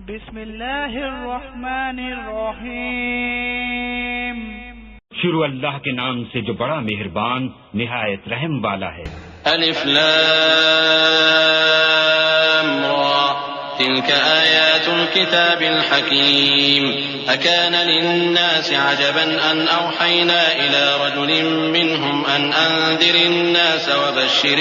بسم اللہ الرحمن الرحیم شروع اللہ کے نام سے جو بڑا مہربان نہایت رحم والا ہے۔ الف لام را تلك آیات الكتاب الحکیم اکان للناس عجبا ان اوحینا الى رجل منهم ان انذر الناس وبشر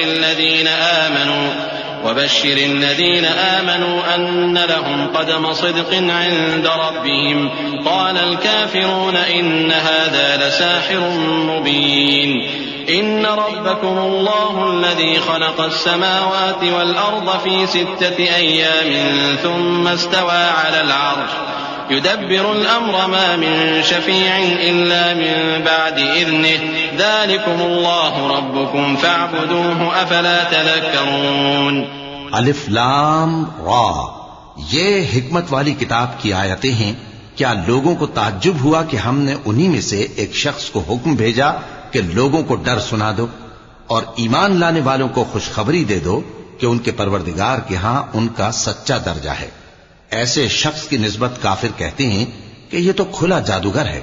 الذين آمنوا أن لهم قدم صدق عند ربهم قال الكافرون إن هذا لساحر مبين إن ربكم الله الذي خلق السماوات والأرض في 6 أيام ثم استوى على العرش يدبر الأمر ما من شفيع إلا من بعد إذنه ذلكم الله ربكم فاعبدوه أفلا تذكرون۔ الف لام را، یہ حکمت والی کتاب کی آیتیں ہیں۔ کیا لوگوں کو تعجب ہوا کہ ہم نے انہی میں سے ایک شخص کو حکم بھیجا کہ لوگوں کو ڈر سنا دو اور ایمان لانے والوں کو خوشخبری دے دو کہ ان کے پروردگار کے ہاں ان کا سچا درجہ ہے۔ ایسے شخص کی نسبت کافر کہتے ہیں کہ یہ تو کھلا جادوگر ہے۔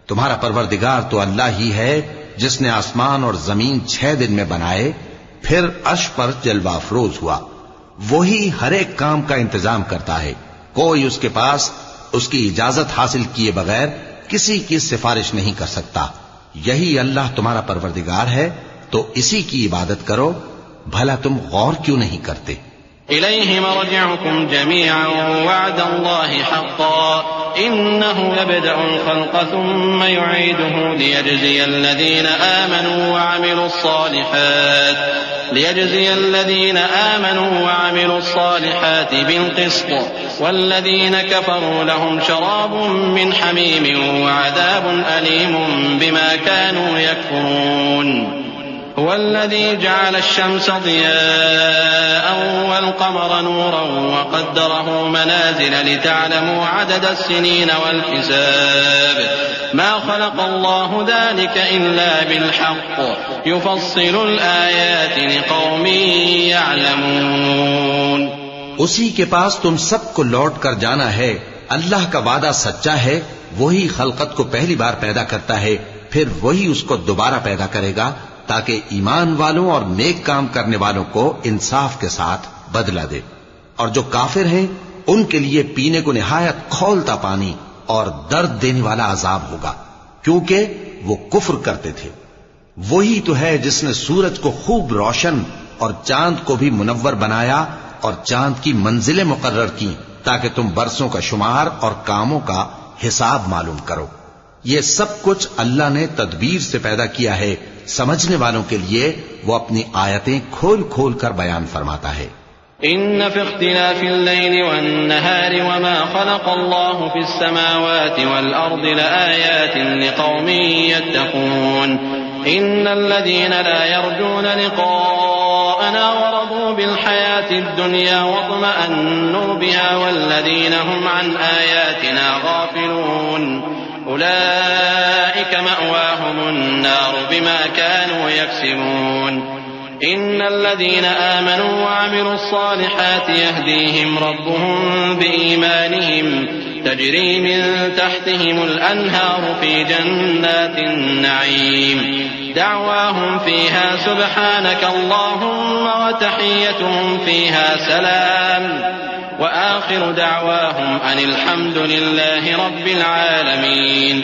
تمہارا پروردگار تو اللہ ہی ہے جس نے آسمان اور زمین 6 دن میں بنائے، پھر عرش پر جلوہ افروز ہوا۔ وہی ہر ایک کام کا انتظام کرتا ہے، کوئی اس کے پاس اس کی اجازت حاصل کیے بغیر کسی کی سفارش نہیں کر سکتا۔ یہی اللہ تمہارا پروردگار ہے تو اسی کی عبادت کرو، بھلا تم غور کیوں نہیں کرتے؟ إليه مرجعكم جميعا وعد الله حقا إنه يبدأ الخلق ثم يعيده ليجزي الذين آمنوا وعملوا الصالحات بالقسط والذين كفروا لهم شراب من حميم وعذاب أليم بما كانوا يكفرون۔ هو الذي جعل الشمس ضياء والقمر نورا وقدره منازل لتعلموا عدد السنين والحساب ما خلق الله ذلك إلا بالحق يفصل الآيات لقوم يعلمون۔ اسی کے پاس تم سب کو لوٹ کر جانا ہے۔ اللہ کا وعدہ سچا ہے، وہی خلقت کو پہلی بار پیدا کرتا ہے، پھر وہی اس کو دوبارہ پیدا کرے گا تاکہ ایمان والوں اور نیک کام کرنے والوں کو انصاف کے ساتھ بدلہ دے۔ اور جو کافر ہیں ان کے لیے پینے کو نہایت کھولتا پانی اور درد دینے والا عذاب ہوگا، کیونکہ وہ کفر کرتے تھے۔ وہی تو ہے جس نے سورج کو خوب روشن اور چاند کو بھی منور بنایا اور چاند کی منزلیں مقرر کی تاکہ تم برسوں کا شمار اور کاموں کا حساب معلوم کرو۔ یہ سب کچھ اللہ نے تدبیر سے پیدا کیا ہے، سمجھنے والوں کے لیے وہ اپنی آیتیں کھول کھول کر بیان فرماتا ہے۔ ان في اختلاف الليل والنهار وما خلق الله في السماوات والارض لآيات لقوم يتقون ان الذين لا يرجون لقاءنا ورضوا بالحياة الدنيا واطمأنوا بها والذين هم عن آياتنا غافلون أولئك مأواهم النار بما كانوا يكسبون إن الذين آمنوا وعملوا الصالحات يهديهم ربهم بإيمانهم تجري من تحتهم الأنهار في جنات النعيم دعواهم فيها سبحانك اللهم وتحيتهم فيها سلام وآخر دعواهم أن الحمد لله رب العالمين۔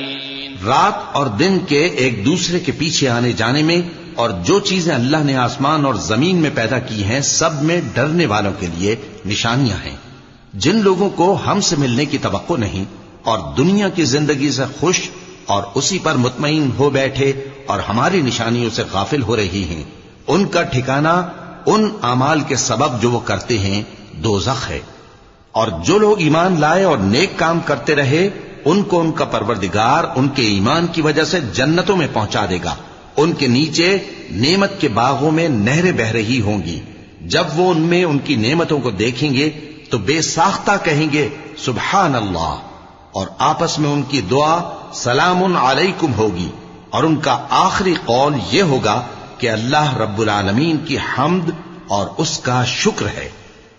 رات اور دن کے ایک دوسرے کے پیچھے آنے جانے میں اور جو چیزیں اللہ نے آسمان اور زمین میں پیدا کی ہیں سب میں ڈرنے والوں کے لیے نشانیاں ہیں۔ جن لوگوں کو ہم سے ملنے کی توقع نہیں اور دنیا کی زندگی سے خوش اور اسی پر مطمئن ہو بیٹھے اور ہماری نشانیوں سے غافل ہو رہی ہیں، ان کا ٹھکانہ ان اعمال کے سبب جو وہ کرتے ہیں دوزخ ہے۔ اور جو لوگ ایمان لائے اور نیک کام کرتے رہے ان کو ان کا پروردگار ان کے ایمان کی وجہ سے جنتوں میں پہنچا دے گا، ان کے نیچے نعمت کے باغوں میں نہریں بہ رہی ہوں گی۔ جب وہ ان میں ان کی نعمتوں کو دیکھیں گے تو بے ساختہ کہیں گے سبحان اللہ، اور آپس میں ان کی دعا سلام علیکم ہوگی، اور ان کا آخری قول یہ ہوگا کہ اللہ رب العالمین کی حمد اور اس کا شکر ہے۔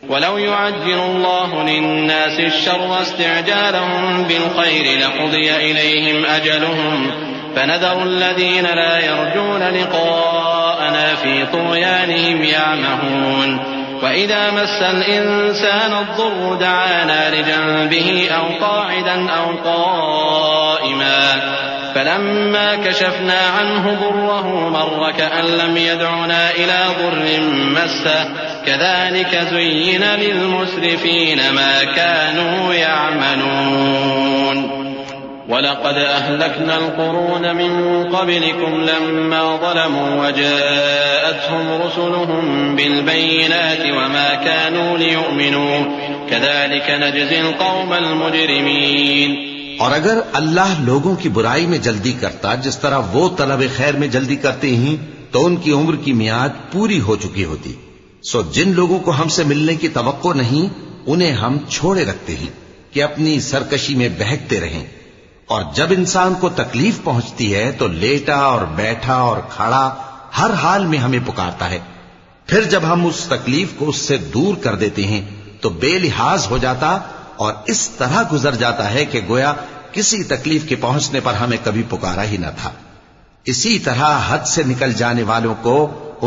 ولو يعجل الله للناس الشر استعجالهم بالخير لقضي إليهم أجلهم فنذر الذين لا يرجون لقاءنا في طغيانهم يعمهون وإذا مس الإنسان الضر دعانا لجنبه أو قاعدا أو قائما فلما كشفنا عنه ضره مر كأن لم يدعنا إلى ضر مسه كذلك زين للمسرفين ما كانوا يعملون ولقد أهلكنا القرون من قبلكم لما ظلموا وجاءتهم رسلهم بالبينات وما كانوا ليؤمنوا كذلك نجزي القوم المجرمين. اور اگر اللہ لوگوں کی برائی میں جلدی کرتا جس طرح وہ طلب خیر میں جلدی کرتے ہیں تو ان کی عمر کی میعاد پوری ہو چکی ہوتی. سو جن لوگوں کو ہم سے ملنے کی توقع نہیں انہیں ہم چھوڑے رکھتے ہیں کہ اپنی سرکشی میں بہکتے رہیں. اور جب انسان کو تکلیف پہنچتی ہے تو لیٹا اور بیٹھا اور کھڑا ہر حال میں ہمیں پکارتا ہے. پھر جب ہم اس تکلیف کو اس سے دور کر دیتے ہیں تو بے لحاظ ہو جاتا اور اس طرح گزر جاتا ہے کہ گویا کسی تکلیف کے پہنچنے پر ہمیں کبھی پکارا ہی نہ تھا. اسی طرح حد سے نکل جانے والوں کو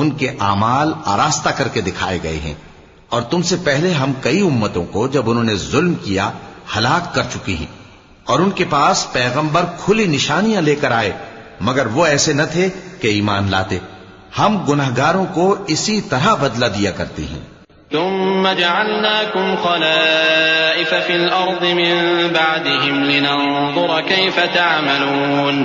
ان کے اعمال آراستہ کر کے دکھائے گئے ہیں. اور تم سے پہلے ہم کئی امتوں کو جب انہوں نے ظلم کیا ہلاک کر چکی ہیں اور ان کے پاس پیغمبر کھلی نشانیاں لے کر آئے مگر وہ ایسے نہ تھے کہ ایمان لاتے. ہم گنہگاروں کو اسی طرح بدلہ دیا کرتے ہیں. ثم جعلناكم خلائف في الأرض من بعدهم لننظر كيف تعملون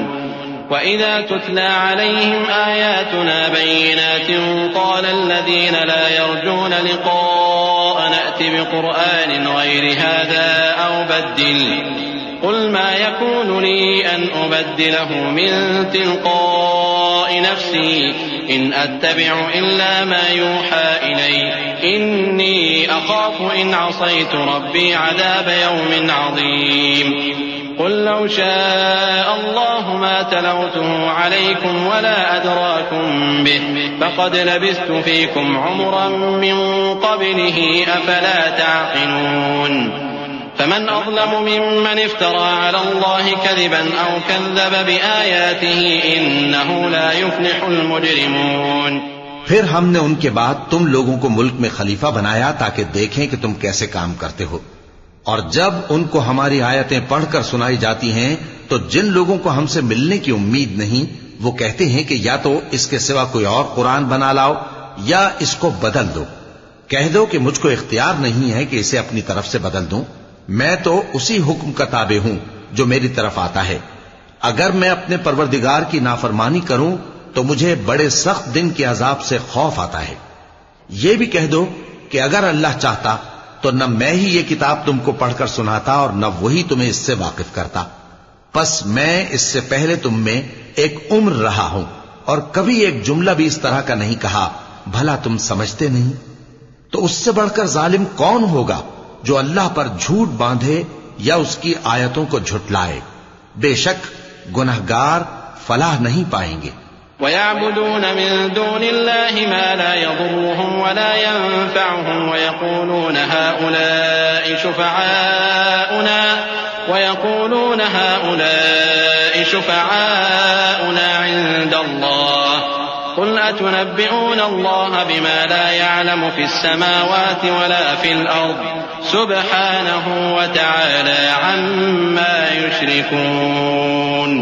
وإذا تتلى عليهم آياتنا بينات قال الذين لا يرجون لقاء نأت بقرآن غير هذا أو بدل قل ما يكون لي أن أبدله من تلقاء نفسي إن أتبع إلا ما يوحى إلي إني أخاف إن عصيت ربي عذاب يوم عظيم قل لو شاء الله ما تلوته عليكم ولا أدراكم به فقد لبثت فيكم عمرا من قبله أفلا تعقلون فمن أظلم ممن افترى على الله كذبا أو كذب بآياته إنه لا يفلح المجرمون. پھر ہم نے ان کے بعد تم لوگوں کو ملک میں خلیفہ بنایا تاکہ دیکھیں کہ تم کیسے کام کرتے ہو. اور جب ان کو ہماری آیتیں پڑھ کر سنائی جاتی ہیں تو جن لوگوں کو ہم سے ملنے کی امید نہیں وہ کہتے ہیں کہ یا تو اس کے سوا کوئی اور قرآن بنا لاؤ یا اس کو بدل دو. کہہ دو کہ مجھ کو اختیار نہیں ہے کہ اسے اپنی طرف سے بدل دوں. میں تو اسی حکم کا تابع ہوں جو میری طرف آتا ہے. اگر میں اپنے پروردگار کی نافرمانی کروں تو مجھے بڑے سخت دن کے عذاب سے خوف آتا ہے. یہ بھی کہہ دو کہ اگر اللہ چاہتا تو نہ میں ہی یہ کتاب تم کو پڑھ کر سناتا اور نہ وہی تمہیں اس سے واقف کرتا. پس میں اس سے پہلے تم میں ایک عمر رہا ہوں اور کبھی ایک جملہ بھی اس طرح کا نہیں کہا. بھلا تم سمجھتے نہیں؟ تو اس سے بڑھ کر ظالم کون ہوگا جو اللہ پر جھوٹ باندھے یا اس کی آیتوں کو جھٹلائے. بے شک گنہگار فلاح نہیں پائیں گے. وَيَعْبُدُونَ مِن دُونِ اللَّهِ مَا لَا يَضُرُّهُمْ وَلَا يَنفَعُهُمْ وَيَقُولُونَ هَؤُلَاءِ شُفَعَاؤُنَا عِندَ اللَّهِ قُلْ أَتُنَبِّئُونَ اللَّهَ بِمَا لَا يَعْلَمُ فِي السَّمَاوَاتِ وَلَا فِي الْأَرْضِ سُبْحَانَهُ وَتَعَالَى عَمَّا يُشْرِكُونَ.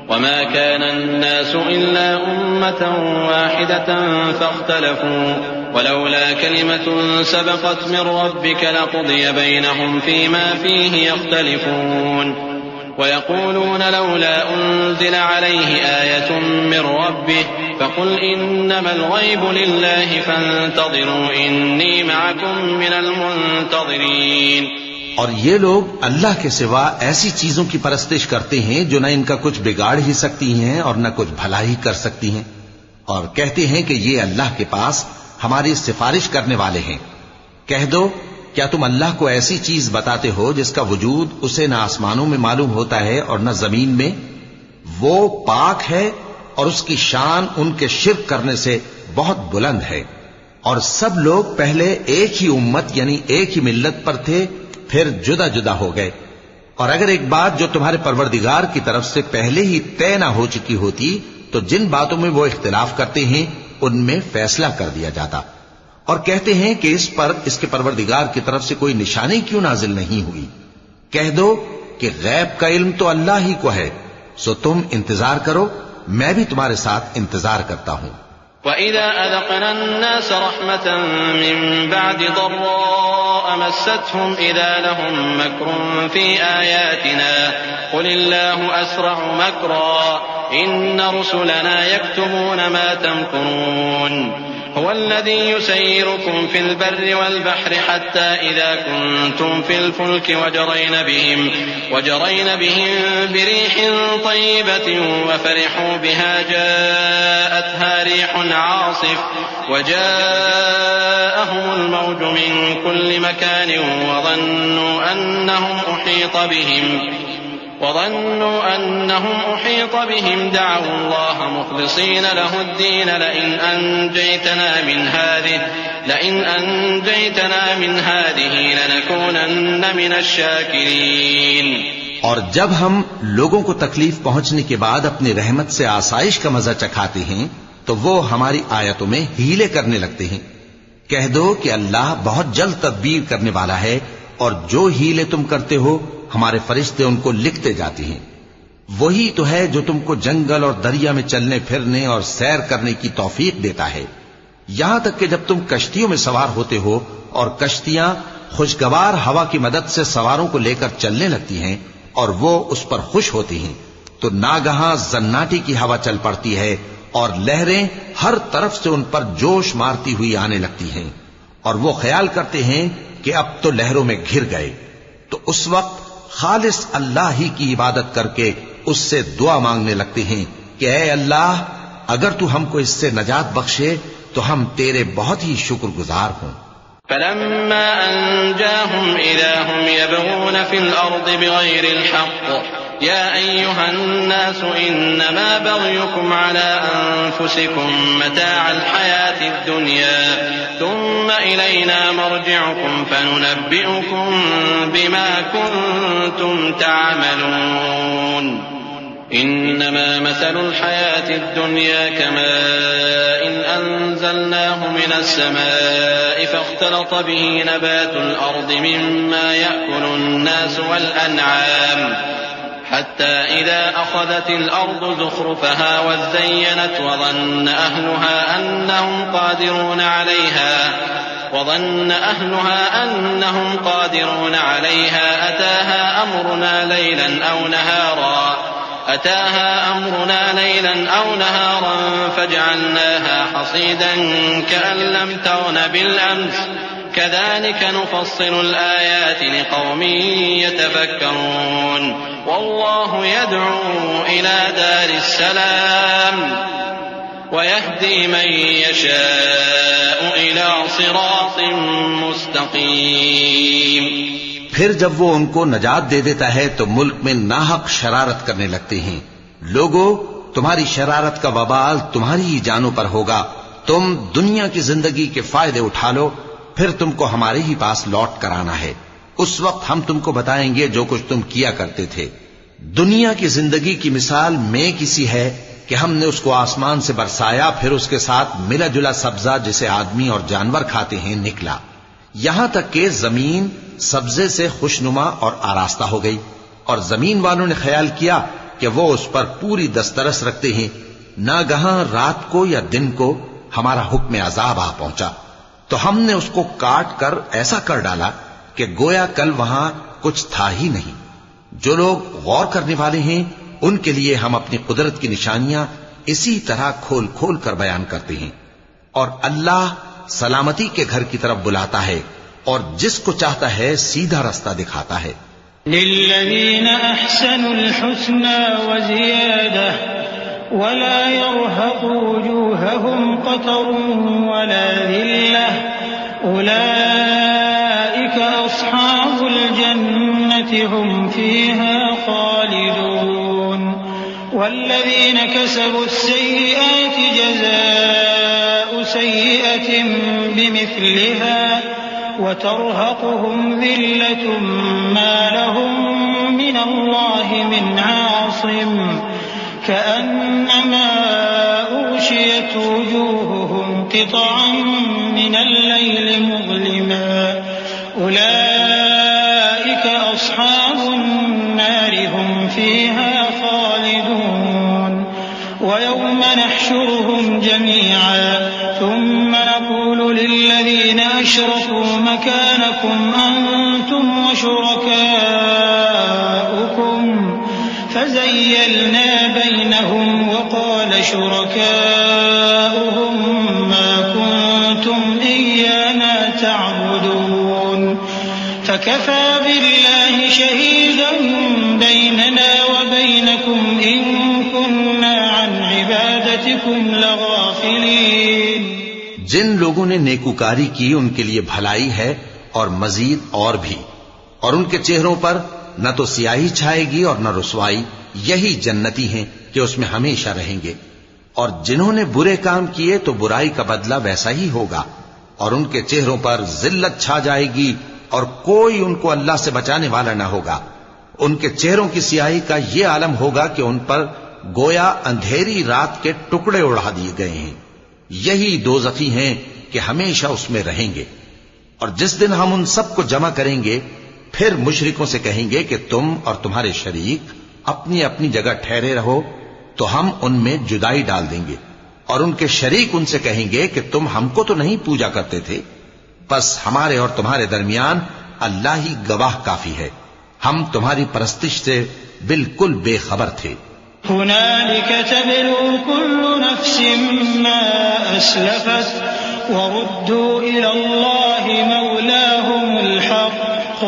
وما كان الناس إلا أمة واحدة فاختلفوا ولولا كلمة سبقت من ربك لقضي بينهم فيما فيه يختلفون. ويقولون لولا أنزل عليه آية من ربه فقل إنما الغيب لله فانتظروا إني معكم من المنتظرين. اور یہ لوگ اللہ کے سوا ایسی چیزوں کی پرستش کرتے ہیں جو نہ ان کا کچھ بگاڑ ہی سکتی ہیں اور نہ کچھ بھلائی کر سکتی ہیں اور کہتے ہیں کہ یہ اللہ کے پاس ہماری سفارش کرنے والے ہیں. کہہ دو کیا تم اللہ کو ایسی چیز بتاتے ہو جس کا وجود اسے نہ آسمانوں میں معلوم ہوتا ہے اور نہ زمین میں؟ وہ پاک ہے اور اس کی شان ان کے شرک کرنے سے بہت بلند ہے. اور سب لوگ پہلے ایک ہی امت یعنی ایک ہی ملت پر تھے، پھر جدا جدا ہو گئے۔ اور اگر ایک بات جو تمہارے پروردگار کی طرف سے پہلے ہی طے نہ ہو چکی ہوتی تو جن باتوں میں وہ اختلاف کرتے ہیں ان میں فیصلہ کر دیا جاتا۔ اور کہتے ہیں کہ اس پر اس کے پروردگار کی طرف سے کوئی نشانی کیوں نازل نہیں ہوئی؟ کہہ دو کہ غیب کا علم تو اللہ ہی کو ہے، سو تم انتظار کرو، میں بھی تمہارے ساتھ انتظار کرتا ہوں۔ وَإِذَا أَذَقْنَا النَّاسَ رَحْمَةً مِّن بَعْدِ ضَرَّاءَ مَسَّتْهُمْ إِذَا لَهُم مَّكْرٌ فِي آيَاتِنَا قُلِ اللَّهُ أَسْرَعُ مَكْرًا إِنَّ رُسُلَنَا يَكْتُبُونَ مَا تَمْكُرُونَ هو الذي يسيركم في البر والبحر حتى إذا كنتم في الفلك وجرين بهم بريح طيبة وفرحوا بها جاءتها ريح عاصف وجاءهم الموج من كل مكان وظنوا أنهم أحيط بهم دعوا الله مخلصين له الدين لئن أنجيتنا من هذه لنكونن من الشاكرين۔ اور جب ہم لوگوں کو تکلیف پہنچنے کے بعد اپنی رحمت سے آسائش کا مزہ چکھاتے ہیں تو وہ ہماری آیتوں میں ہیلے کرنے لگتے ہیں۔ کہہ دو کہ اللہ بہت جلد تدبیر کرنے والا ہے، اور جو ہیلے تم کرتے ہو ہمارے فرشتے ان کو لکھتے جاتے ہیں۔ وہی تو ہے جو تم کو جنگل اور دریا میں چلنے پھرنے اور سیر کرنے کی توفیق دیتا ہے، یہاں تک کہ جب تم کشتیوں میں سوار ہوتے ہو اور کشتیاں خوشگوار ہوا کی مدد سے سواروں کو لے کر چلنے لگتی ہیں اور وہ اس پر خوش ہوتے ہیں، تو ناگہاں زناٹی کی ہوا چل پڑتی ہے اور لہریں ہر طرف سے ان پر جوش مارتی ہوئی آنے لگتی ہیں، اور وہ خیال کرتے ہیں کہ اب تو لہروں میں گھر گئے، تو اس وقت خالص اللہ ہی کی عبادت کر کے اس سے دعا مانگنے لگتے ہیں کہ اے اللہ، اگر تو ہم کو اس سے نجات بخشے تو ہم تیرے بہت ہی شکر گزار ہوں۔ فلما أنجاهم إذا هم يبغون في الأرض بغير الحق يا أيها الناس إنما بغيكم على أنفسكم متاع الحياة الدنيا ثم إلينا مرجعكم فننبئكم بما كنتم تعملون إنما مثل الحياة الدنيا كماء أنزلناه من السماء فاختلط به نبات الأرض مما يأكل الناس والأنعام حتى إذا أخذت الأرض زخرفها وزينت وظن أهلها أنهم قادرون عليها أتاها أمرنا ليلا أو نهارا فجعلناها حصيدا كأن لم تغن بالأمس كذلك نفصل الآيات لقوم يتفكرون والله يدعو إلى دار السلام ويهدي من يشاء إلى صراط مستقيم۔ پھر جب وہ ان کو نجات دے دیتا ہے تو ملک میں ناحق شرارت کرنے لگتے ہیں۔ لوگو، تمہاری شرارت کا وبال تمہاری ہی جانوں پر ہوگا۔ تم دنیا کی زندگی کے فائدے اٹھا لو، پھر تم کو ہمارے ہی پاس لوٹ کر آنا ہے، اس وقت ہم تم کو بتائیں گے جو کچھ تم کیا کرتے تھے۔ دنیا کی زندگی کی مثال میں کسی ہے کہ ہم نے اس کو آسمان سے برسایا، پھر اس کے ساتھ ملا جلا سبزہ جسے آدمی اور جانور کھاتے ہیں نکلا، یہاں تک کہ زمین سبزے سے خوشنما اور آراستہ ہو گئی، اور زمین والوں نے خیال کیا کہ وہ اس پر پوری دسترس رکھتے ہیں۔ ناگہاں رات کو یا دن کو ہمارا حکم عذاب آ پہنچا تو ہم نے اس کو کاٹ کر ایسا کر ڈالا کہ گویا کل وہاں کچھ تھا ہی نہیں۔ جو لوگ غور کرنے والے ہیں ان کے لیے ہم اپنی قدرت کی نشانیاں اسی طرح کھول کھول کر بیان کرتے ہیں، اور اللہ سلامتی کے گھر کی طرف بلاتا ہے اور جس کو چاہتا ہے سیدھا رستہ دکھاتا ہے۔ للذین احسنوا الحسنى وزیادہ ولا يرهق وجوههم قتر ولا ذلة أولئك أصحاب الجنة هم فيها خالدون والذين كسبوا السيئات جزاء سيئة بمثلها وترهقهم ذلة ما لهم من الله من عاصم كأنما أغشيت وجوههم قطعا من الليل مظلما أولئك أصحاب النار هم فيها خالدون ويوم نحشرهم جميعا ثم نقول للذين أشركوا مكانكم أنتم وشركاؤكم فزيلنا بينهم وقال شركاؤهم ما كنتم إيانا تعبدون فكفى بالله شهيدا بيننا وبينكم إن كنا عن عبادتكم لغافلين. جن لوگوں نے نیکوکاری کی ان کے لیے بھلائی ہے اور مزید اور بھی، اور ان کے چہروں پر نہ تو سیاہی چھائے گی اور نہ رسوائی، یہی جنتی ہیں کہ اس میں ہمیشہ رہیں گے. اور جنہوں نے برے کام کیے تو برائی کا بدلہ ویسا ہی ہوگا، اور ان کے چہروں پر ذلت چھا جائے گی اور کوئی ان کو اللہ سے بچانے والا نہ ہوگا. ان کے چہروں کی سیاہی کا یہ عالم ہوگا کہ ان پر گویا اندھیری رات کے ٹکڑے اڑا دیے گئے ہیں. یہی دوزخی ہیں کہ ہمیشہ اس میں رہیں گے. اور جس دن ہم ان سب کو جمع کریں گے پھر مشرکوں سے کہیں گے کہ تم اور تمہارے شریک اپنی اپنی جگہ ٹھہرے رہو تو ہم ان میں جدائی ڈال دیں گے. اور ان کے شریک ان سے کہیں گے کہ تم ہم کو تو نہیں پوجا کرتے تھے، بس ہمارے اور تمہارے درمیان اللہ ہی گواہ کافی ہے، ہم تمہاری پرستش سے بالکل بے خبر تھے. هنالك تبلو كل نفس ما أسلفت وردوا إلى الله مولاهم الحق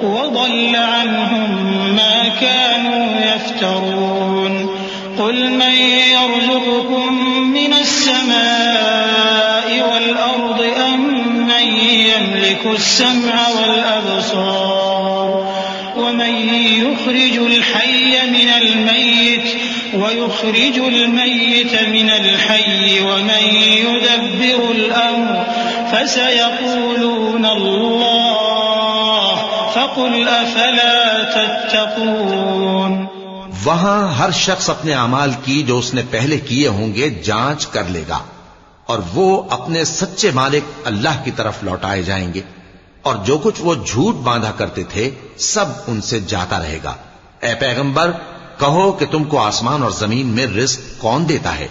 وضل عنهم ما كانوا يفترون. قل من يرزقكم من السماء والأرض أم من يملك السمع والأبصار ومن يخرج الحي من الميت ويخرج الميت من الحي ومن يدبر الأمر فسيقولون الله فقل أفلا تتقون. وہاں ہر شخص اپنے اعمال کی جو اس نے پہلے کیے ہوں گے جانچ کر لے گا، اور وہ اپنے سچے مالک اللہ کی طرف لوٹائے جائیں گے، اور جو کچھ وہ جھوٹ باندھا کرتے تھے سب ان سے جاتا رہے گا. اے پیغمبر کہو کہ تم کو آسمان اور زمین میں رزق کون دیتا ہے،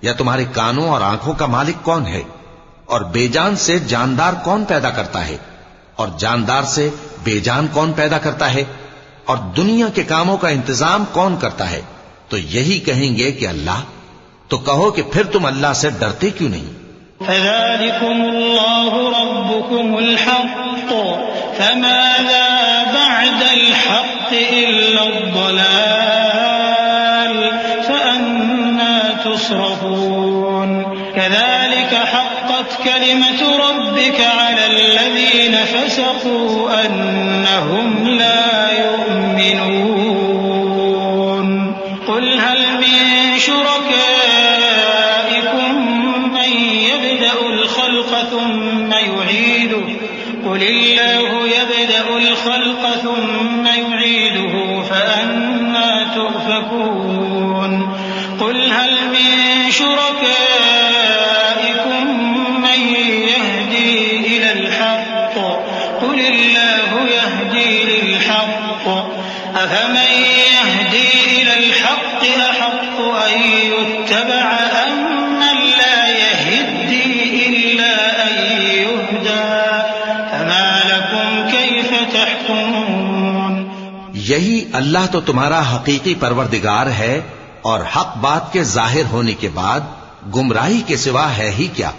یا تمہارے کانوں اور آنکھوں کا مالک کون ہے، اور بے جان سے جاندار کون پیدا کرتا ہے، اور جاندار سے بے جان کون پیدا کرتا ہے، اور دنیا کے کاموں کا انتظام کون کرتا ہے؟ تو یہی کہیں گے کہ اللہ. تو کہو کہ پھر تم اللہ سے ڈرتے کیوں نہیں؟ فذلكم الله ربكم الحق فماذا بعد الحق إلا الضلال فأنا تصرفون. كذلك حقت كلمة ربك على الذين فسقوا أنهم لا يؤمنون. قل هل من شركائكم من يبدأ الخلق ثم يعيده قل الله يبدأ الخلق ثم يعيده فأنا تؤفكون. قل هل من شركائكم من يهدي إلى الحق قل الله يهدي للحق أفمن يهدي إلى الحق أحق أن يتبع أم من لا يهدي إلا أن يهدى فما لكم كيف تحكمون. یہی اللہ تو تمہارا حقیقی پروردگار ہے، اور حق بات کے ظاہر ہونے کے بعد گمراہی کے سوا ہے ہی کیا؟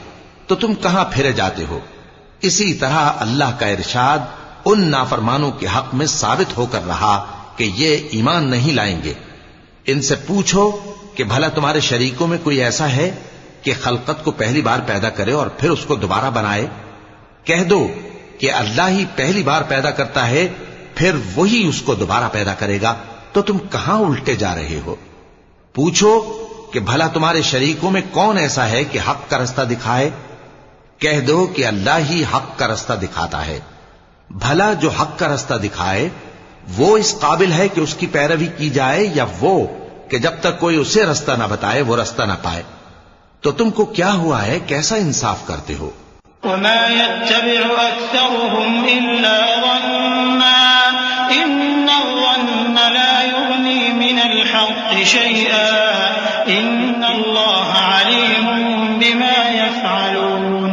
تو تم کہاں پھرے جاتے ہو؟ اسی طرح اللہ کا ارشاد ان نافرمانوں کے حق میں ثابت ہو کر رہا کہ یہ ایمان نہیں لائیں گے. ان سے پوچھو کہ بھلا تمہارے شریکوں میں کوئی ایسا ہے کہ خلقت کو پہلی بار پیدا کرے اور پھر اس کو دوبارہ بنائے؟ کہہ دو کہ اللہ ہی پہلی بار پیدا کرتا ہے پھر وہی اس کو دوبارہ پیدا کرے گا. تو تم کہاں الٹے جا رہے ہو؟ پوچھو کہ بھلا تمہارے شریکوں میں کون ایسا ہے کہ حق کا رستہ دکھائے؟ کہہ دو کہ اللہ ہی حق کا رستہ دکھاتا ہے۔ بھلا جو حق کا رستہ دکھائے وہ اس قابل ہے کہ اس کی پیروی کی جائے، یا وہ کہ جب تک کوئی اسے رستہ نہ بتائے وہ رستہ نہ پائے؟ تو تم کو کیا ہوا ہے، کیسا انصاف کرتے ہو؟ وما يتبع أكثرهم إلا ظنا إن الظن لا يغني من الحق شيئا إن الله عليم بما يفعلون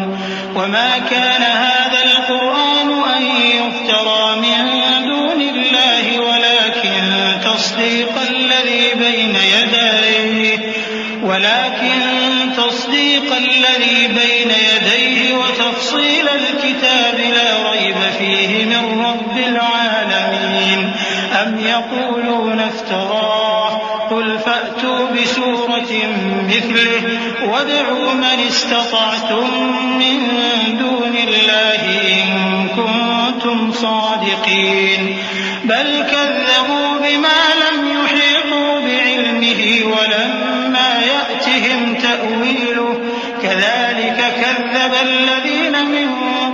وما كان هذا القرآن أن يفترى من دون الله ولكن تصديق الذي بين يديه وتفصيل الكتاب لا ريب فيه من رب العالمين أم يقولون افتراه قل فأتوا بسورة مثله وادعوا من استطعتم من دون الله إن كنتم صادقين بل كذبوا بما لم يحيطوا بعلمه ولما يأتهم تأويله كذلك كذب الذين من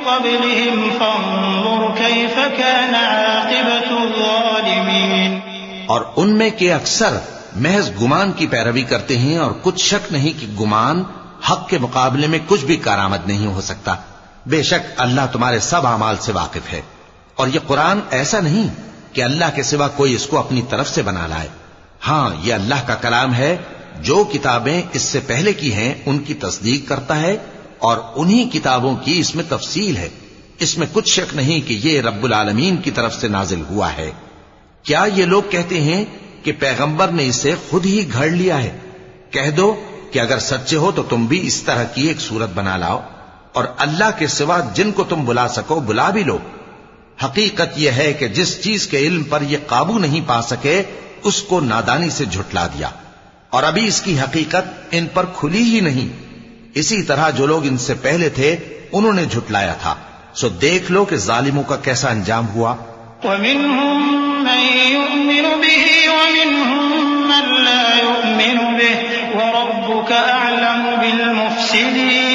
قبلهم فانظر كيف كان عاقبة الظالمين۔ اور ان میں کے اکثر محض گمان کی پیروی کرتے ہیں، اور کچھ شک نہیں کہ گمان حق کے مقابلے میں کچھ بھی کارآمد نہیں ہو سکتا۔ بے شک اللہ تمہارے سب اعمال سے واقف ہے، اور یہ قرآن ایسا نہیں کہ اللہ کے سوا کوئی اس کو اپنی طرف سے بنا لائے۔ ہاں، یہ اللہ کا کلام ہے، جو کتابیں اس سے پہلے کی ہیں ان کی تصدیق کرتا ہے، اور انہی کتابوں کی اس میں تفصیل ہے۔ اس میں کچھ شک نہیں کہ یہ رب العالمین کی طرف سے نازل ہوا ہے۔ کیا یہ لوگ کہتے ہیں کہ پیغمبر نے اسے خود ہی گھڑ لیا ہے؟ کہہ دو کہ اگر سچے ہو تو تم بھی اس طرح کی ایک صورت بنا لاؤ، اور اللہ کے سوا جن کو تم بلا سکو بلا بھی لو۔ حقیقت یہ ہے کہ جس چیز کے علم پر یہ قابو نہیں پا سکے اس کو نادانی سے جھٹلا دیا، اور ابھی اس کی حقیقت ان پر کھلی ہی نہیں۔ اسی طرح جو لوگ ان سے پہلے تھے انہوں نے جھٹلایا تھا، سو دیکھ لو کہ ظالموں کا کیسا انجام ہوا۔ وَمِنْهُمْ مَنْ يُؤْمِنُ بِهِ وَمِنْهُمْ مَنْ لَا يُؤْمِنُ بِهِ وَرَبُّكَ أَعْلَمُ بِالْمُفْسِدِينَ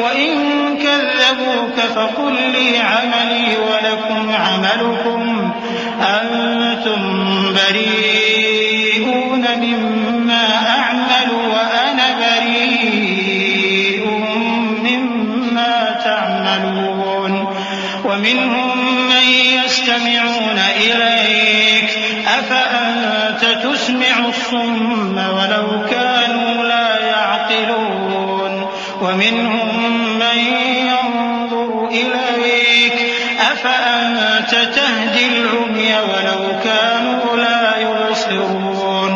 وَإِنْ كَذَّبُوكَ فَقُلْ لِي عَمَلِي وَلَكُمْ عَمَلُكُمْ أَنْتُمْ بَرِيئُونَ مِمَّا أَعْمَلُ وَأَنَا بَرِيءٌ مِّمَّا تَعْمَلُونَ وَمِنْهُمْ مَنْ يَسْتَمِعُونَ إِلَيْكَ أَفَأَنْتَ تُسْمِعُ الصُّمَّ وَلَوْ كَانُوا لَا يَعْقِلُونَ وَمِنْهُمْ مَنْ يَنْظُرُ إِلَيْكَ أَفَأَنْتَ تَهْدِي الْعُمْيَ وَلَوْ كَانُوا لَا يُبْصِرُونَ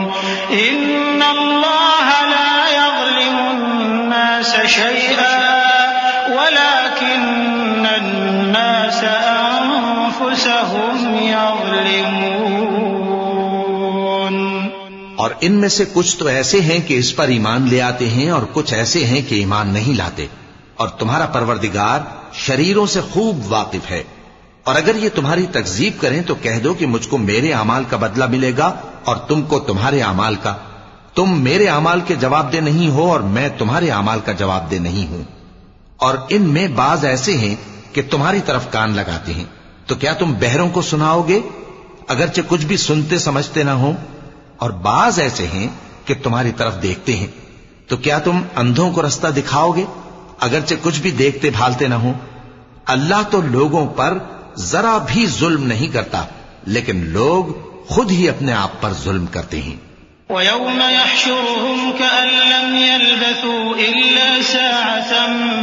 إِنَّ اللَّهَ لَا يَظْلِمُ النَّاسَ شَيْئًا وَلَكِنَّ النَّاسَ أَنفُسَهُمْ يَظْلِمُونَ۔ اور ان میں سے کچھ تو ایسے ہیں کہ اس پر ایمان لے آتے ہیں، اور کچھ ایسے ہیں کہ ایمان نہیں لاتے، اور تمہارا پروردگار شریروں سے خوب واقف ہے۔ اور اگر یہ تمہاری تکذیب کریں تو کہہ دو کہ مجھ کو میرے اعمال کا بدلہ ملے گا اور تم کو تمہارے اعمال کا۔ تم میرے اعمال کے جواب دہ نہیں ہو اور میں تمہارے اعمال کا جواب دہ نہیں ہوں۔ اور ان میں بعض ایسے ہیں کہ تمہاری طرف کان لگاتے ہیں، تو کیا تم بہروں کو سناؤ گے اگرچہ کچھ بھی سنتے سمجھتے نہ ہو؟ اور بعض ایسے ہیں کہ تمہاری طرف دیکھتے ہیں، تو کیا تم اندھوں کو رستہ دکھاؤ گے اگرچہ کچھ بھی دیکھتے بھالتے نہ ہو؟ اللہ تو لوگوں پر ذرا بھی ظلم نہیں کرتا، لیکن لوگ خود ہی اپنے آپ پر ظلم کرتے ہیں۔ وَيَوْمَ يَحْشُرُهُمْ كَأَن لَّمْ يَلْبَثُوا إِلَّا سَاعَةً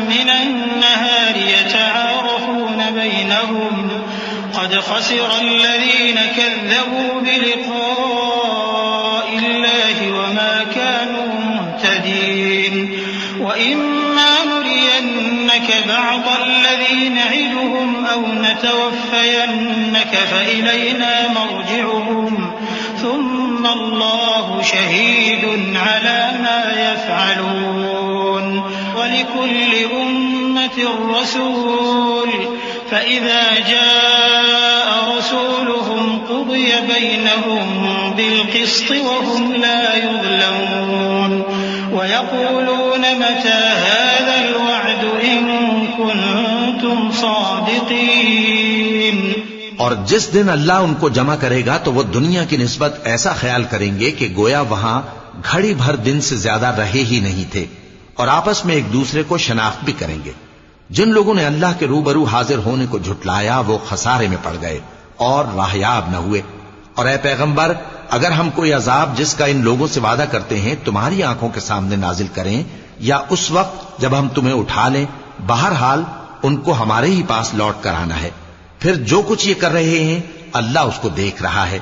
مِّنَ النَّهَارِ يَتَعَارَفُونَ بَيْنَهُمْ قَدْ خَسِرَ الَّذِينَ كَذَّبُوا بِلِقَاءِ اللَّهِ وَمَا كَانُوا مُهْتَدِينَ وَإِمَّا نُرِيَنَّكَ بَعْضَ الَّذِي نَعِدُهُمْ أَوْ نَتَوَفَّيَنَّكَ فَإِلَيْنَا مَرْجِعُهُمْ ثُمَّ اللَّهُ شَهِيدٌ عَلَى مَا يَفْعَلُونَ وَلِكُلِّ أُمَّةٍ رَّسُولٌ فَإِذَا جَاءَ رَسُولُهُمْ قُضِيَ بينهم بالقسط وهم لا يظلمون ويقولون متى هذا الوعد إن كنتم صادقين. اور جس دن اللہ ان کو جمع کرے گا تو وہ دنیا کی نسبت ایسا خیال کریں گے کہ گویا وہاں گھڑی بھر دن سے زیادہ رہے ہی نہیں تھے، اور آپس میں ایک دوسرے کو شناخت بھی کریں گے. جن لوگوں نے اللہ کے روبرو حاضر ہونے کو جھٹلایا وہ خسارے میں پڑ گئے اور راہیاب نہ ہوئے. اور اے پیغمبر، اگر ہم کوئی عذاب جس کا ان لوگوں سے وعدہ کرتے ہیں تمہاری آنکھوں کے سامنے نازل کریں یا اس وقت جب ہم تمہیں اٹھا لیں، بہرحال ان کو ہمارے ہی پاس لوٹ کر آنا ہے. پھر جو کچھ یہ کر رہے ہیں اللہ اس کو دیکھ رہا ہے.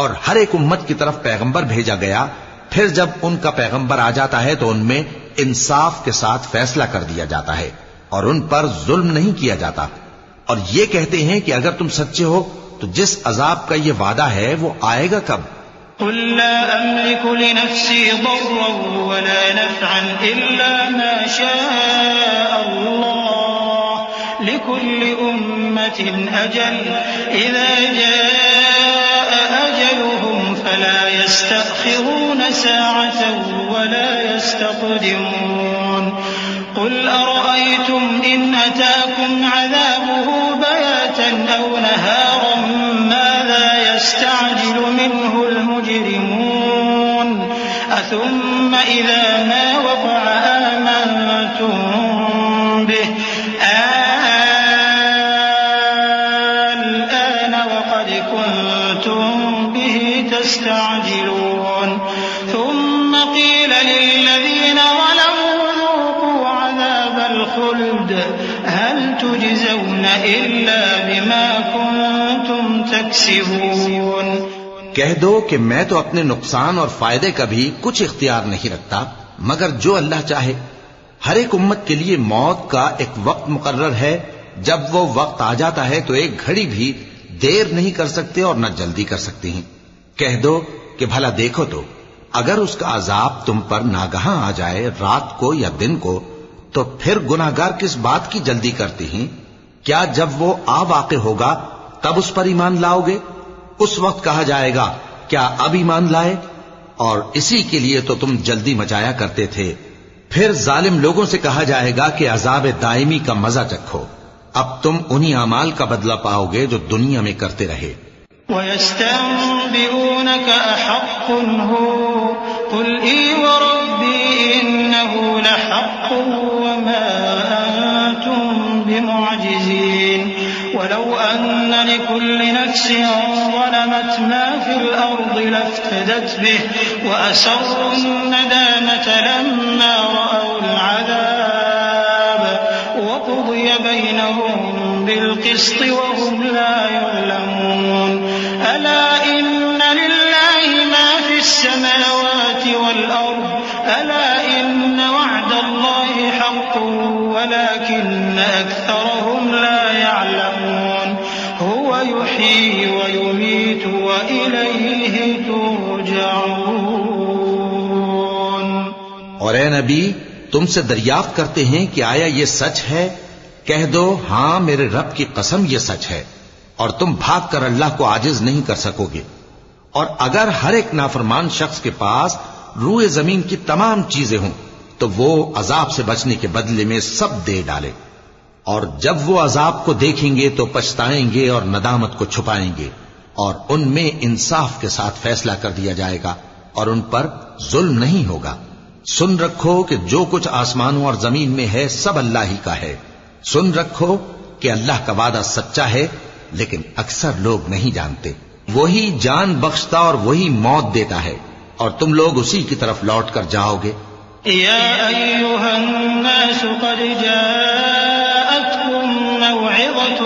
اور ہر ایک امت کی طرف پیغمبر بھیجا گیا، پھر جب ان کا پیغمبر آ جاتا ہے تو ان میں انصاف کے ساتھ فیصلہ کر دیا جاتا ہے اور ان پر ظلم نہیں کیا جاتا. اور یہ کہتے ہیں کہ اگر تم سچے ہو تو جس عذاب کا یہ وعدہ ہے وہ آئے گا کب؟ قل لا أملك لنفسي ضرا ولا نفعا إلا ما شاء الله لكل أمة أجل إذا جاء أجلهم فلا يستأخرون ساعة ولا يستقدمون. قل أرأيتم إن أتاكم عذابه بياتا أو نهارا ماذا يستعجل منه المجرمون أثم إذا ما وقع آمنتم به الآن وقد كنتم به تستعجلون. ثم قيل للذين ظلموا ذوقوا عذاب الخلد هل تجزون إلا بما كنتم تكسبون. کہہ دو کہ میں تو اپنے نقصان اور فائدے کا بھی کچھ اختیار نہیں رکھتا مگر جو اللہ چاہے. ہر ایک امت کے لیے موت کا ایک وقت مقرر ہے، جب وہ وقت آ جاتا ہے تو ایک گھڑی بھی دیر نہیں کر سکتے اور نہ جلدی کر سکتے ہیں. کہہ دو کہ بھلا دیکھو تو اگر اس کا عذاب تم پر ناگہاں آ جائے رات کو یا دن کو تو پھر گناہگار کس بات کی جلدی کرتے ہیں؟ کیا جب وہ آ واقع ہوگا تب اس پر ایمان لاؤ گے؟ اس وقت کہا جائے گا کیا اب ایمان لائے؟ اور اسی کے لیے تو تم جلدی مچایا کرتے تھے. پھر ظالم لوگوں سے کہا جائے گا کہ عذاب دائمی کا مزہ چکھو، اب تم انہی اعمال کا بدلہ پاؤ گے جو دنیا میں کرتے رہے. وَيَسْتَنبِئُونَكَ أَحَقٌّ هُوَ قُلْ إِي وَرَبِّي إِنَّهُ لَحَقٌّ وَمَا أَنتُمْ بِمُعْجِزِينَ. وَلَوْ أَنَّ لِكُلِّ نَفْسٍ ظَلَمَتْ مَا فِي الْأَرْضِ لَافْتَدَتْ بِهِ وَأَسَرُّوا النَّدَامَةَ لَمَّا رَأَوُا الْعَذَابَ وَقُضِيَ بَيْنَهُم بِالْقِسْطِ وَهُمْ لَا يُظْلَمُونَ. أَلَا إِنَّ لِلَّهِ مَا فِي السَّمَاوَاتِ وَالْأَرْضِ أَلَا إِنَّ وَعْدَ اللَّهِ حَقٌّ وَلَكِنَّ أَكْثَرَهُمْ لَا يَعْلَمُونَ. هُوَ يُحْيِي وَيُمِيتُ وَإِلَيْهِ تُرْجَعُونَ. اور اے نبی تم سے دریافت کرتے ہیں کہ آیا یہ سچ ہے؟ کہہ دو ہاں میرے رب کی قسم یہ سچ ہے، اور تم بھاگ کر اللہ کو عاجز نہیں کر سکو گے. اور اگر ہر ایک نافرمان شخص کے پاس روئے زمین کی تمام چیزیں ہوں تو وہ عذاب سے بچنے کے بدلے میں سب دے ڈالے، اور جب وہ عذاب کو دیکھیں گے تو پچھتائیں گے اور ندامت کو چھپائیں گے، اور ان میں انصاف کے ساتھ فیصلہ کر دیا جائے گا اور ان پر ظلم نہیں ہوگا. سن رکھو کہ جو کچھ آسمانوں اور زمین میں ہے سب اللہ ہی کا ہے. سن رکھو کہ اللہ کا وعدہ سچا ہے لیکن اکثر لوگ نہیں جانتے. وہی جان بخشتا اور وہی موت دیتا ہے اور تم لوگ اسی کی طرف لوٹ کر جاؤ گے. یا ایھا الناس قد جاءتکم موعظۃ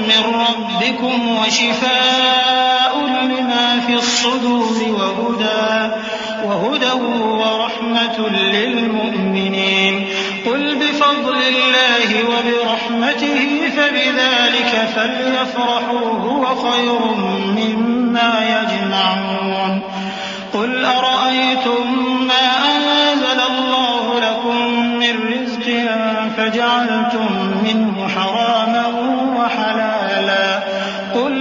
من ربکم وشفاء لما فی الصدور وهدى ورحمة للمؤمنين. قل بفضل الله وبرحمته فبذلك فليفرحوا هو خير مما يجمعون. قل أرأيتم ما أنزل الله لكم من رزق فجعلتم منه حراما وحلالا قل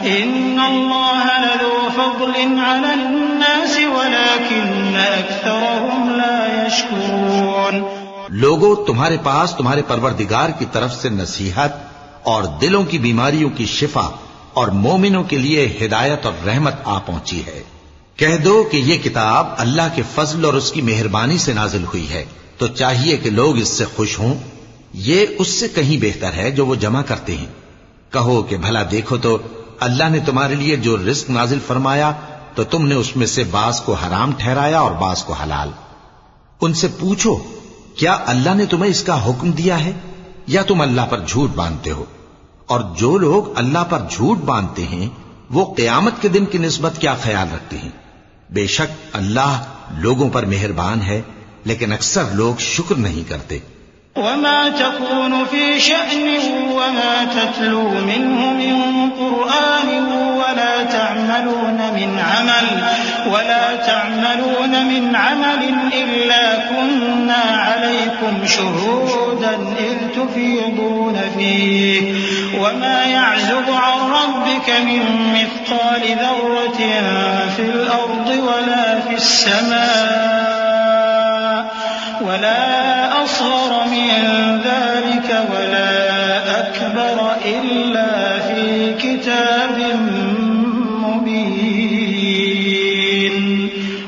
إن الله لذو فضل على الناس ولكن أكثرهم لا يشكرون. لوگو، تمہارے پاس تمہارے پروردگار کی طرف سے نصیحت اور دلوں کی بیماریوں کی شفا اور مومنوں کے لیے ہدایت اور رحمت آ پہنچی ہے. کہہ دو کہ یہ کتاب اللہ کے فضل اور اس کی مہربانی سے نازل ہوئی ہے، تو چاہیے کہ لوگ اس سے خوش ہوں. یہ اس سے کہیں بہتر ہے جو وہ جمع کرتے ہیں. کہو کہ بھلا دیکھو تو اللہ نے تمہارے لیے جو رزق نازل فرمایا تو تم نے اس میں سے بعض کو حرام ٹھہرایا اور بعض کو حلال. ان سے پوچھو، کیا اللہ نے تمہیں اس کا حکم دیا ہے یا تم اللہ پر جھوٹ باندھتے ہو؟ اور جو لوگ اللہ پر جھوٹ باندھتے ہیں وہ قیامت کے دن کی نسبت کیا خیال رکھتے ہیں؟ بے شک اللہ لوگوں پر مہربان ہے، لیکن اکثر لوگ شکر نہیں کرتے. وما تكون في شأن وما تتلو منه من قرآن ولا تعملون من عمل إلا كنا عليكم شهودا إذ تفيضون فيه وما يعزب عن ربك من مثقال ذرة في الأرض ولا في السماء ولا أصغر من ذلك ولا أكبر إلا في كتاب مبين.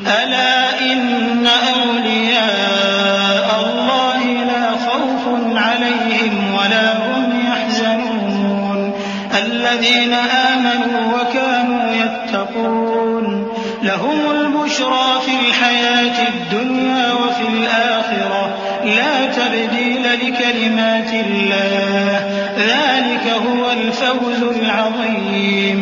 ألا إن أولياء الله لا خوف عليهم ولا هم يحزنون الذين آمنوا وكانوا يتقون لهم البشرى في الحياة الدنيا وفي الآخرة لا تبديل لكلمات الله ذلك هو الفوز العظيم.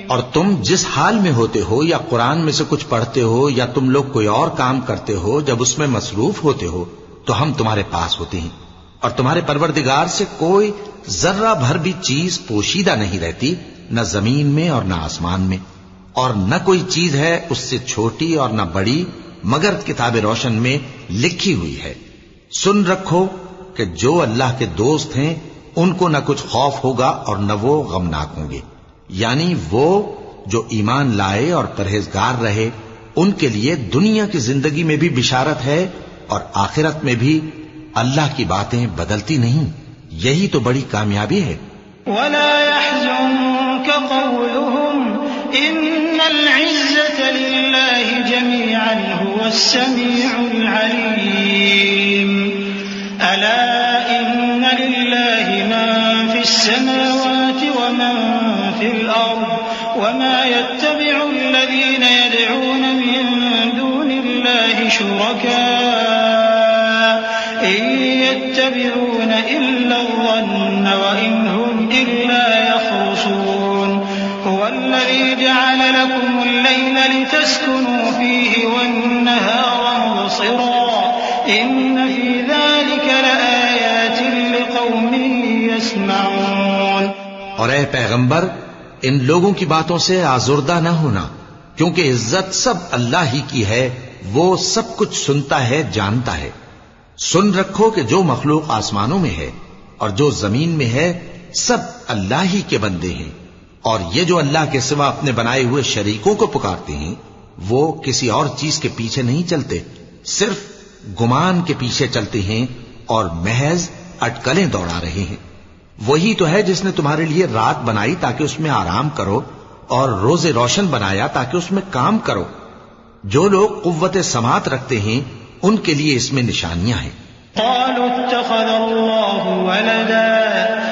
اور تم جس حال میں ہوتے ہو یا قرآن میں سے کچھ پڑھتے ہو یا تم لوگ کوئی اور کام کرتے ہو، جب اس میں مصروف ہوتے ہو تو ہم تمہارے پاس ہوتے ہیں، اور تمہارے پروردگار سے کوئی ذرہ بھر بھی چیز پوشیدہ نہیں رہتی، نہ زمین میں اور نہ آسمان میں، اور نہ کوئی چیز ہے اس سے چھوٹی اور نہ بڑی مگر کتاب روشن میں لکھی ہوئی ہے. سن رکھو کہ جو اللہ کے دوست ہیں ان کو نہ کچھ خوف ہوگا اور نہ وہ غمناک ہوں گے، یعنی وہ جو ایمان لائے اور پرہیزگار رہے ان کے لیے دنیا کی زندگی میں بھی بشارت ہے اور آخرت میں بھی. اللہ کی باتیں بدلتی نہیں، یہی تو بڑی کامیابی ہے. ولا يحزنك قولهم إن العزة لله جميعا هو السميع العليم. ألا إن لله من في السماوات ومن في الأرض وما يتبع الذين يدعون من دون الله شركاء إن يتبعون إلا الظن وإن هم إلا يخرصون. هو الذي جعل لكم الليل لتسكنوا فيه والنهار مبصرا إن في ذلك لآيات لقوم يسمعون. اور اے پیغمبر، ان لوگوں کی باتوں سے آزردہ نہ ہونا، کیونکہ عزت سب اللہ ہی کی ہے، وہ سب کچھ سنتا ہے، جانتا ہے. سن رکھو کہ جو مخلوق آسمانوں میں ہے اور جو زمین میں ہے سب اللہ ہی کے بندے ہیں، اور یہ جو اللہ کے سوا اپنے بنائے ہوئے شریکوں کو پکارتے ہیں وہ کسی اور چیز کے پیچھے نہیں چلتے، صرف گمان کے پیچھے چلتے ہیں اور محض اٹکلیں دوڑا رہے ہیں. وہی تو ہے جس نے تمہارے لیے رات بنائی تاکہ اس میں آرام کرو اور روز روشن بنایا تاکہ اس میں کام کرو. جو لوگ قوت سماعت رکھتے ہیں ان کے لیے اس میں نشانیاں ہیں. قالوا اتخذ الله ولدا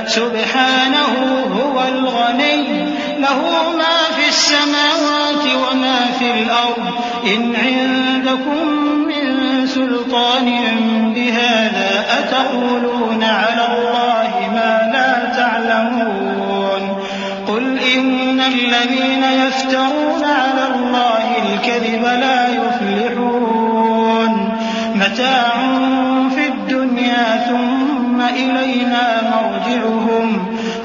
سبحانه هو الغني له ما في السماوات وما في الأرض إن عندكم من سلطان بهذا أتقولون على الله ما لا تعلمون. قل إن الذين يفترون على الله الكذب لا يفلحون. متاع في الدنيا ثم إلينا مرجعهم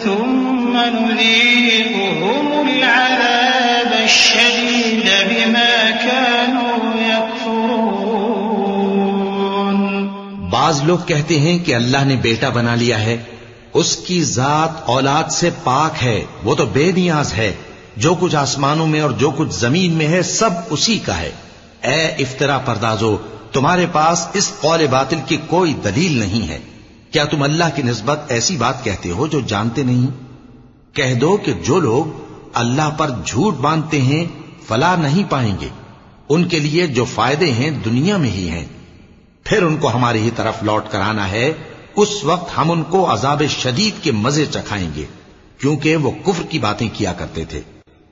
ثم نذيقهم العذاب الشديد بما كانوا يكفرون. بعض لوگ کہتے ہیں کہ اللہ نے بیٹا بنا لیا ہے، اس کی ذات اولاد سے پاک ہے، وہ تو بے نیاز ہے، جو کچھ آسمانوں میں اور جو کچھ زمین میں ہے سب اسی کا ہے۔ اے افترا پردازو، تمہارے پاس اس قول باطل کی کوئی دلیل نہیں ہے۔ کیا تم اللہ کی نسبت ایسی بات کہتے ہو جو جانتے نہیں؟ کہہ دو کہ جو لوگ اللہ پر جھوٹ باندھتے ہیں فلاح نہیں پائیں گے، ان کے لیے جو فائدے ہیں دنیا میں ہی ہیں، پھر ان کو ہماری ہی طرف لوٹ کر آنا ہے، اس وقت ہم ان کو عذاب شدید کے مزے چکھائیں گے، کیونکہ وہ کفر کی باتیں کیا کرتے تھے۔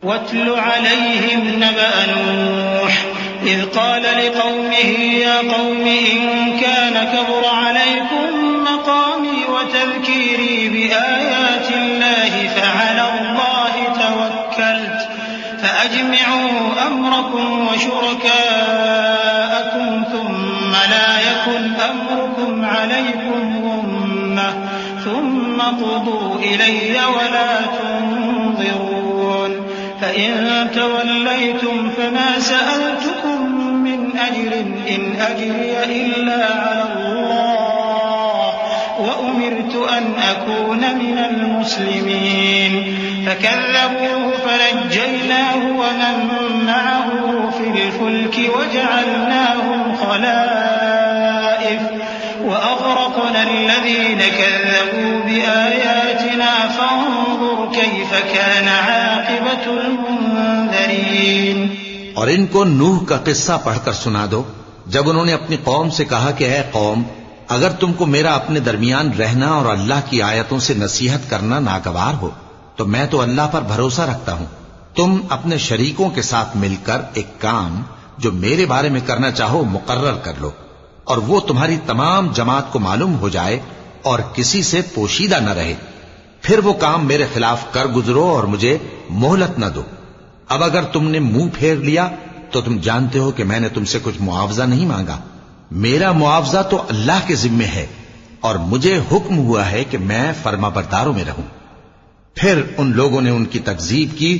وَاتْلُ عَلَيْهِمْ نَبَأَ نُوحٍ إِذْ قَالَ لِقَوْمِهِ يَا قَوْمِ إِن كَانَ كَبُرَ عَلَيْكُمْ مَقَامِي وَتَذْكِيرِي بِآيَاتِ اللَّهِ فَعَلَى اللَّهِ تَوَكَّلْتُ فَأَجْمِعُوا أَمْرَكُمْ وَشُرَكَاءَكُمْ ثُمَّ لَا يَكُنْ أَمْرُكُمْ عَلَيْكُمْ غُمَّةً ثُمَّ قُضُوا إِلَيَّ وَلَا تُنظِرُونَ فَإِن تَوَلَّيْتُمْ فَمَا سَأَلْتُكُم مِّنْ أَجْرٍ إِنْ أَجْرِيَ إِلَّا عَلَى اللَّهِ وَأُمِرْتُ أَنْ أَكُونَ مِنَ الْمُسْلِمِينَ فَكَذَّبُوهُ فَنَجَّيْنَاهُ وَمَن مَّعَهُ فِي الْفُلْكِ وَجَعَلْنَاهُمْ خَلَائِفَ وَأَغْرَقْنَا الَّذِينَ كَذَّبُوا بِآيَاتِنَا فَانظُرْ كَيْفَ كَانَ عَاقِبَةُ الْمُنذَرِينَ۔ اور ان کو نوح کا قصہ پڑھ کر سنا دو، جب انہوں نے اپنی قوم سے کہا کہ اے قوم، اگر تم کو میرا اپنے درمیان رہنا اور اللہ کی آیتوں سے نصیحت کرنا ناگوار ہو تو میں تو اللہ پر بھروسہ رکھتا ہوں، تم اپنے شریکوں کے ساتھ مل کر ایک کام جو میرے بارے میں کرنا چاہو مقرر کر لو، اور وہ تمہاری تمام جماعت کو معلوم ہو جائے اور کسی سے پوشیدہ نہ رہے، پھر وہ کام میرے خلاف کر گزرو اور مجھے مہلت نہ دو۔ اب اگر تم نے منہ پھیر لیا تو تم جانتے ہو کہ میں نے تم سے کچھ معاوضہ نہیں مانگا، میرا معاوضہ تو اللہ کے ذمے ہے، اور مجھے حکم ہوا ہے کہ میں فرما برداروں میں رہوں۔ پھر ان لوگوں نے ان کی تکذیب کی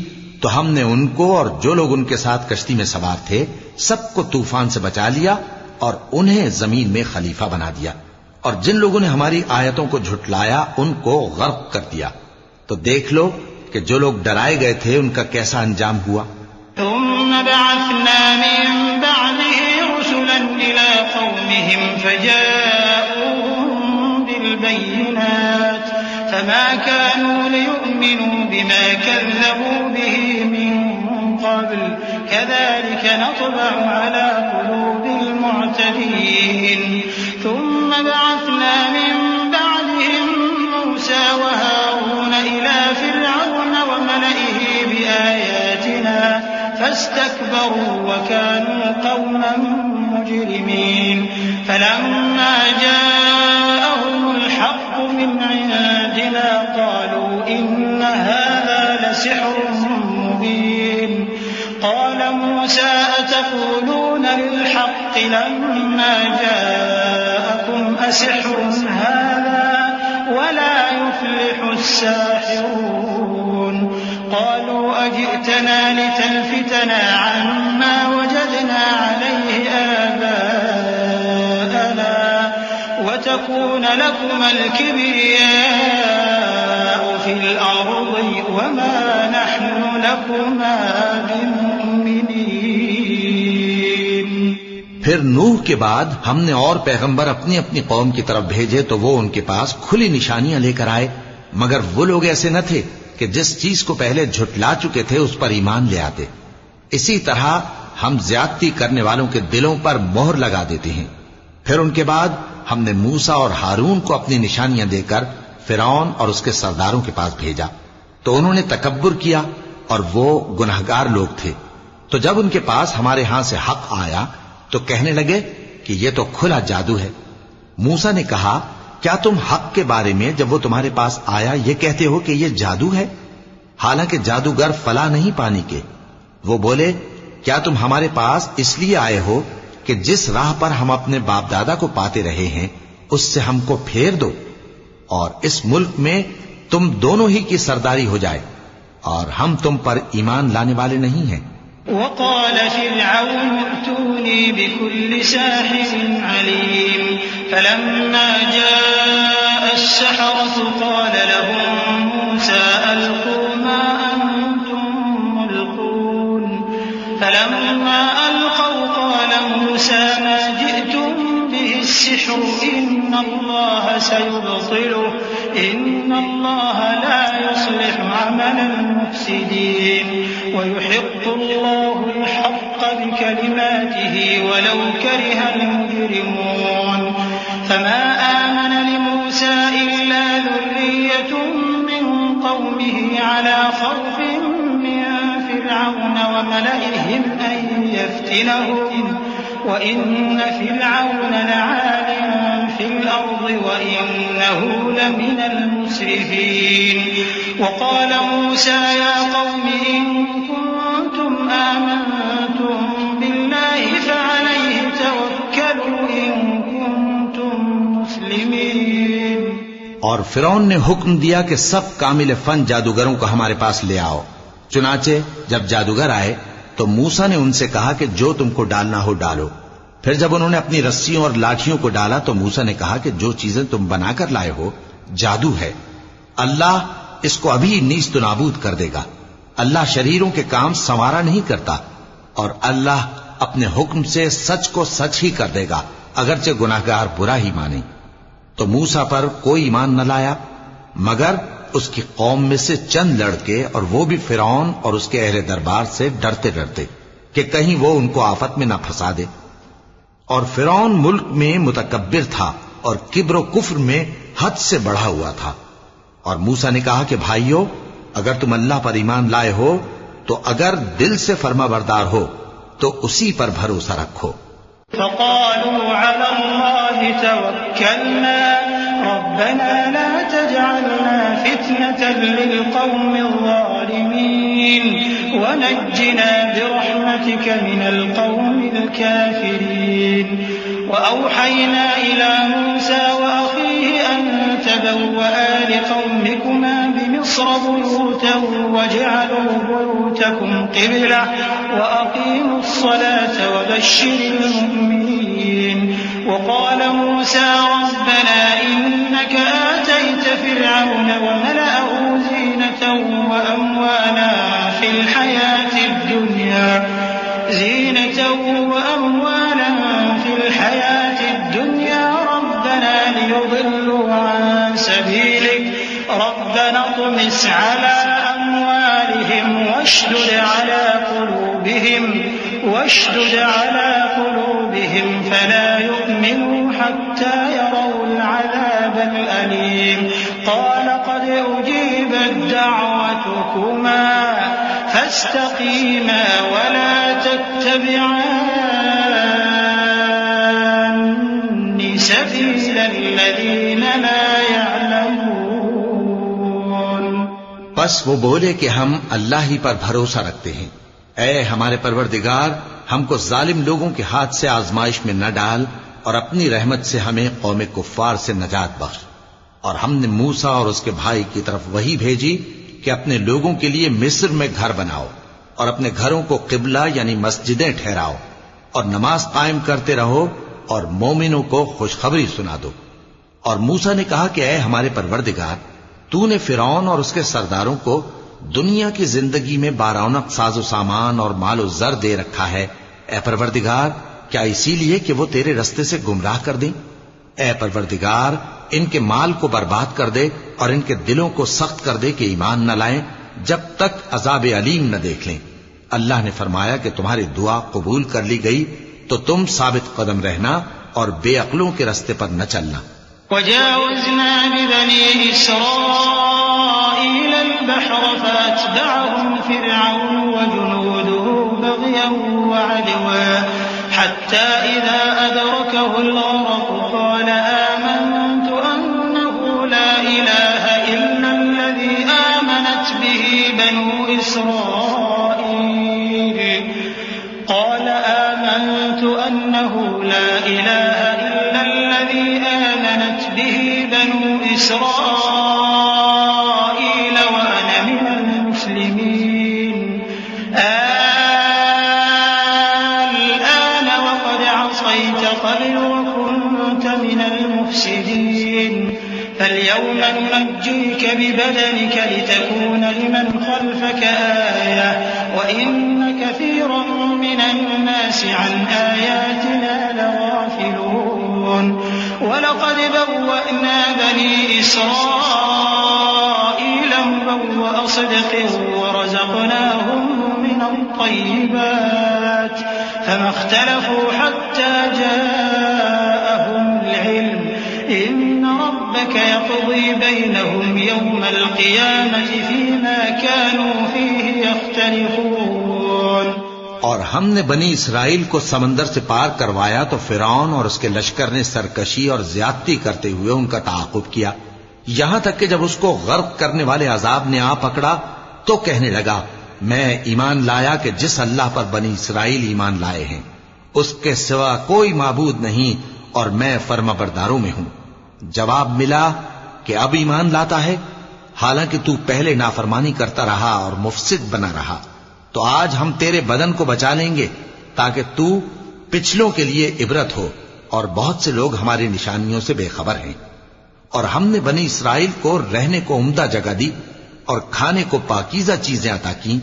تو ہم نے ان کو اور جو لوگ ان کے ساتھ کشتی میں سوار تھے سب کو طوفان سے بچا لیا اور انہیں زمین میں خلیفہ بنا دیا، اور جن لوگوں نے ہماری آیتوں کو جھٹلایا ان کو غرق کر دیا۔ تو دیکھ لو کہ جو لوگ ڈرائے گئے تھے ان کا کیسا انجام ہوا۔ ثم بعثنا من بعده رسلا إلى قومهم فجاءوهم بالبينات فما كانوا ليؤمنوا بما كذبوا به من قبل كذلك نطبع على قلوب المعتدين ثم بعثنا من بعدهم موسى وهارون إلى فرعون وملئه بآياتنا فاستكبروا وكانوا قوما مجرمين فلما جاءهم الحق من عندنا قالوا إن هذا لسحر مبين قال موسى أتقولون للحق لما جاءكم أسحر هذا ولا يفلح الساحرون قالوا أجئتنا لتلفتنا عما وجدنا عليه آباءنا وتكون لكما الكبرياء في الأرض وما نحن لكما بمؤمنين۔ پھر نوح کے بعد ہم نے اور پیغمبر اپنی اپنی قوم کی طرف بھیجے تو وہ ان کے پاس کھلی نشانیاں لے کر آئے، مگر وہ لوگ ایسے نہ تھے کہ جس چیز کو پہلے جھٹلا چکے تھے اس پر ایمان لے آتے۔ اسی طرح ہم زیادتی کرنے والوں کے دلوں پر مہر لگا دیتے ہیں۔ پھر ان کے بعد ہم نے موسیٰ اور ہارون کو اپنی نشانیاں دے کر فرعون اور اس کے سرداروں کے پاس بھیجا، تو انہوں نے تکبر کیا اور وہ گناہگار لوگ تھے۔ تو جب ان کے پاس ہمارے ہاں سے حق آیا تو کہنے لگے کہ یہ تو کھلا جادو ہے۔ موسیٰ نے کہا کیا تم حق کے بارے میں جب وہ تمہارے پاس آیا یہ کہتے ہو کہ یہ جادو ہے، حالانکہ جادوگر فلاح نہیں پانی کے؟ وہ بولے کیا تم ہمارے پاس اس لیے آئے ہو کہ جس راہ پر ہم اپنے باپ دادا کو پاتے رہے ہیں اس سے ہم کو پھیر دو اور اس ملک میں تم دونوں ہی کی سرداری ہو جائے، اور ہم تم پر ایمان لانے والے نہیں ہیں۔ وقال فرعون ائتوني بكل ساحر عليم فلما جاء السحرة قال لهم موسى ألقوا ما أنتم فلما ألقوا قال موسى ما جئتم به السحر إن الله سيبطله إن الله لا يصلح عمل المفسدين ويحق الله الحق بكلماته ولو كره المجرمون فما آمن لموسى إلا ذرية من قومه على خوف من فرعون وملئهم أن يفتنهم وإن فرعون لعال في الأرض وإنه لمن المسرفين وقال موسى يا قوم إن كنتم آمنتم بالله فعليه توكلوا إن كنتم مسلمين. اور فرعون نے حکم دیا کہ سب کامل فن جادوگروں کو ہمارے پاس لے آؤ. چنانچہ جب جادوگر آئے تو موسیٰ نے ان سے کہا کہ جو تم کو ڈالنا ہو ڈالو. پھر جب انہوں نے اپنی رسیوں اور لاٹھیوں کو ڈالا تو موسیٰ نے کہا کہ جو چیزیں تم بنا کر لائے ہو جادو ہے. اللہ اس کو ابھی نیست و نابود کر دے گا. اللہ شریروں کے کام سنوارا نہیں کرتا اور اللہ اپنے حکم سے سچ کو سچ ہی کر دے گا اگرچہ گناہگار برا ہی مانے. تو موسیٰ پر کوئی ایمان نہ لایا مگر اس کی قوم میں سے چند لڑکے اور وہ بھی فرعون اور اس کے اہل دربار سے ڈرتے ڈرتے کہ کہیں وہ ان کو آفت میں نہ پھنسا دے. اور فرعون ملک میں متکبر تھا اور کبر و کفر میں حد سے بڑھا ہوا تھا. اور موسیٰ نے کہا کہ بھائیو اگر تم اللہ پر ایمان لائے ہو تو اگر دل سے فرما بردار ہو تو اسی پر بھروسہ رکھو. فقالوا على الله توكلنا ربنا لا تجعلنا فتنة للقوم الظالمين ونجنا برحمتك من القوم الكافرين. وأوحينا إلى موسى وأخيه أن تبوأ لقومكما بمصر بيوتا واجعلوا بيوتكم قبلة وأقيموا الصلاة وبشر المؤمنين. وقال موسى ربنا إنك آتيت فرعون وملأه زينة وأموالا في الحياة الدنيا ربنا ليضلوا عن سبيلك ربنا اطمس على أموالهم واشدد على قلوبهم فلا يؤمنوا حتى يروا العذاب الأليم. قال قد أجيبت دعوتكما فاستقيما ولا تتبعان سبيل الذين لا يعلمون. بس وہ بولے کہ ہم اللہ ہی پر بھروسہ رکھتے ہیں. اے ہمارے پروردگار ہم کو ظالم لوگوں کے ہاتھ سے آزمائش میں نہ ڈال اور اپنی رحمت سے ہمیں قوم کفار سے نجات بخش. اور ہم نے موسیٰ اور اس کے بھائی کی طرف وحی بھیجی کہ اپنے لوگوں کے لیے مصر میں گھر بناؤ اور اپنے گھروں کو قبلہ یعنی مسجدیں ٹھہراؤ اور نماز قائم کرتے رہو اور مومنوں کو خوشخبری سنا دو. اور موسیٰ نے کہا کہ اے ہمارے پروردگار تو نے فرعون اور اس کے سرداروں کو دنیا کی زندگی میں بارونق ساز و سامان اور مال و زر دے رکھا ہے. اے پروردگار کیا اسی لیے کہ وہ تیرے رستے سے گمراہ کر دیں؟ اے پروردگار ان کے مال کو برباد کر دے اور ان کے دلوں کو سخت کر دے کہ ایمان نہ لائیں جب تک عذاب علیم نہ دیکھ لیں. اللہ نے فرمایا کہ تمہاری دعا قبول کر لی گئی تو تم ثابت قدم رہنا اور بے عقلوں کے رستے پر نہ چلنا. وجاوزنا ببني إسرائيل البحر فأتبعهم فرعون وجنوده بغيا وعدوا حتى إذا أدركه الغرق قال آمنت أنه لا إله إلا الذي آمنت به بنو إسرائيل قال آمنت أنه لا إله إلا الذي آمنت به بنو إسرائيل وأنا من المسلمين. الآن وقد عصيت قبل وكنت من المفسدين فاليوم ننجيك ببدنك لتكون لمن خلفك آية وَإِنَّ كَثِيرًا مِّنَ النَّاسِ عَنْ آيَاتِنَا لَغَافِلُونَ وَلَقَدْ بَوَّأْنَا بَنِي إِسْرَائِيلَ مُبَوَّأَ صِدْقٍ وَرَزَقْنَاهُم مِّنَ الطَّيِّبَاتِ فَمَا اخْتَلَفُوا حَتَّىٰ جَاءَهُمُ الْعِلْمُ إِنَّ رَبَّكَ يَقْضِي بَيْنَهُمْ يَوْمَ الْقِيَامَةِ فِيمَا كَانُوا فِيهِ يَخْتَلِفُونَ۔ اور ہم نے بنی اسرائیل کو سمندر سے پار کروایا تو فرعون اور اس کے لشکر نے سرکشی اور زیادتی کرتے ہوئے ان کا تعاقب کیا، یہاں تک کہ جب اس کو غرق کرنے والے عذاب نے آ پکڑا تو کہنے لگا میں ایمان لایا کہ جس اللہ پر بنی اسرائیل ایمان لائے ہیں اس کے سوا کوئی معبود نہیں اور میں فرما برداروں میں ہوں۔ جواب ملا کہ اب ایمان لاتا ہے حالانکہ تو پہلے نافرمانی کرتا رہا اور مفسد بنا رہا، تو آج ہم تیرے بدن کو بچا لیں گے تاکہ تو پچھلوں کے لیے عبرت ہو، اور بہت سے لوگ ہماری نشانیوں سے بے خبر ہیں۔ اور ہم نے بنی اسرائیل کو رہنے کو عمدہ جگہ دی اور کھانے کو پاکیزہ چیزیں عطا کی،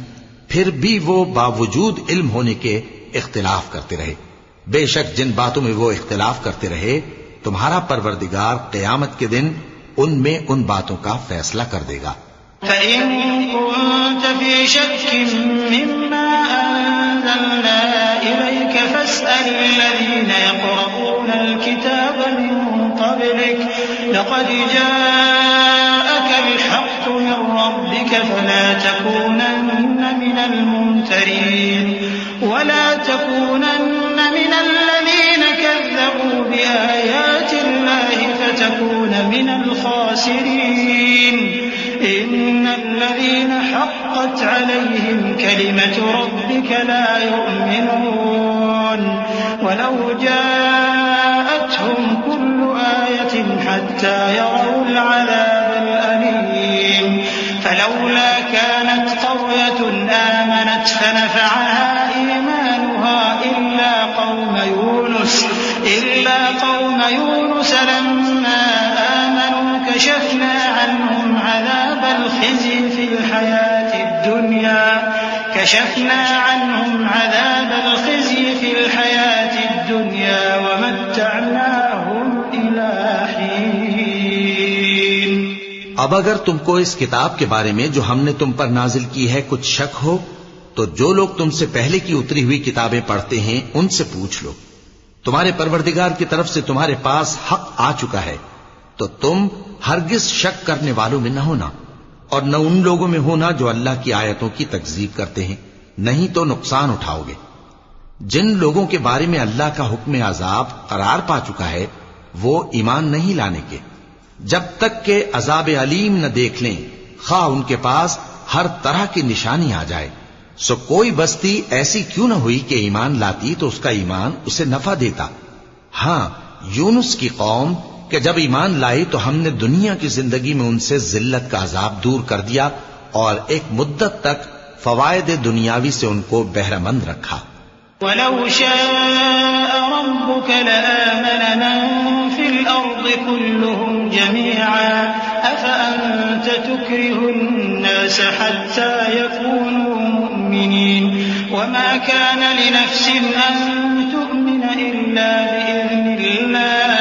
پھر بھی وہ باوجود علم ہونے کے اختلاف کرتے رہے۔ بے شک جن باتوں میں وہ اختلاف کرتے رہے تمہارا پروردگار قیامت کے دن ان میں ان باتوں کا فیصلہ کر دے گا۔ فَإِن كُنتَ فِي شَكٍّ مِّمَّا أَنزَلْنَا إِلَيْكَ فَاسْأَلِ الَّذِينَ يَقْرَؤُونَ الْكِتَابَ مِن قَبْلِكَ لَقَدْ جَاءَكَ الْحَقُّ مِن رَّبِّكَ فَلَا تَكُونَنَّ مِنَ الْمُمْتَرِينَ وَلَا تَكُونَنَّ مِنَ الَّذِينَ كَذَّبُوا بِآيَاتِ اللَّهِ فَتَكُونَ مِنَ الْخَاسِرِينَ إِنَّ الَّذِينَ حَقَّتْ عَلَيْهِمْ كَلِمَةُ رَبِّكَ لَا يُؤْمِنُونَ وَلَوْ جَاءَتْهُمْ كُلُّ آيَةٍ حَتَّىٰ يَرَوْا الْعَذَابَ الْأَلِيمَ فَلَوْلَا كَانَتْ قَرْيَةٌ آمَنَتْ فَنَفَعَهَا إِيمَانُهَا إِلَّا قَوْمَ يُونُسَ لَمَّا آمَنُوا كَشَفْنَا عَنْهُمْ عَذَابَ الْخِزْيِ فِي الْحَيَاةِ الدُّنْيَا وَمَتَّعْنَاهُمْ إِلَىٰ حِينٍ۔ اب اگر تم کو اس کتاب کے بارے میں جو ہم نے تم پر نازل کی ہے کچھ شک ہو تو جو لوگ تم سے پہلے کی اتری ہوئی کتابیں پڑھتے ہیں ان سے پوچھ لو، تمہارے پروردگار کی طرف سے تمہارے پاس حق آ چکا ہے تو تم ہرگز شک کرنے والوں میں نہ ہونا، اور نہ ان لوگوں میں ہونا جو اللہ کی آیتوں کی تکذیب کرتے ہیں، نہیں تو نقصان اٹھاؤ گے۔ جن لوگوں کے بارے میں اللہ کا حکم عذاب قرار پا چکا ہے وہ ایمان نہیں لانے کے جب تک کہ عذاب علیم نہ دیکھ لیں، خواہ ان کے پاس ہر طرح کی نشانی آ جائے۔ سو کوئی بستی ایسی کیوں نہ ہوئی کہ ایمان لاتی تو اس کا ایمان اسے نفع دیتا۔ ہاں، یونس کی قوم کہ جب ایمان لائی تو ہم نے دنیا کی زندگی میں ان سے ذلت کا عذاب دور کر دیا اور ایک مدت تک فوائد دنیاوی سے ان کو بہرہ مند رکھا۔ وَلَوْ شَاءَ رَبُّكَ لَآمَنَ مَن فِي الْأَرْضِ كُلُّهُمْ جَمِيعًا أَفَأَنتَ تُكْرِهُ النَّاسَ حَتَّىٰ يَكُونُوا مُؤْمِنِينَ وَمَا كَانَ لِنَفْسٍ أَن تُؤْمِنَ إِلَّا بِإِذْنِ اللَّهِ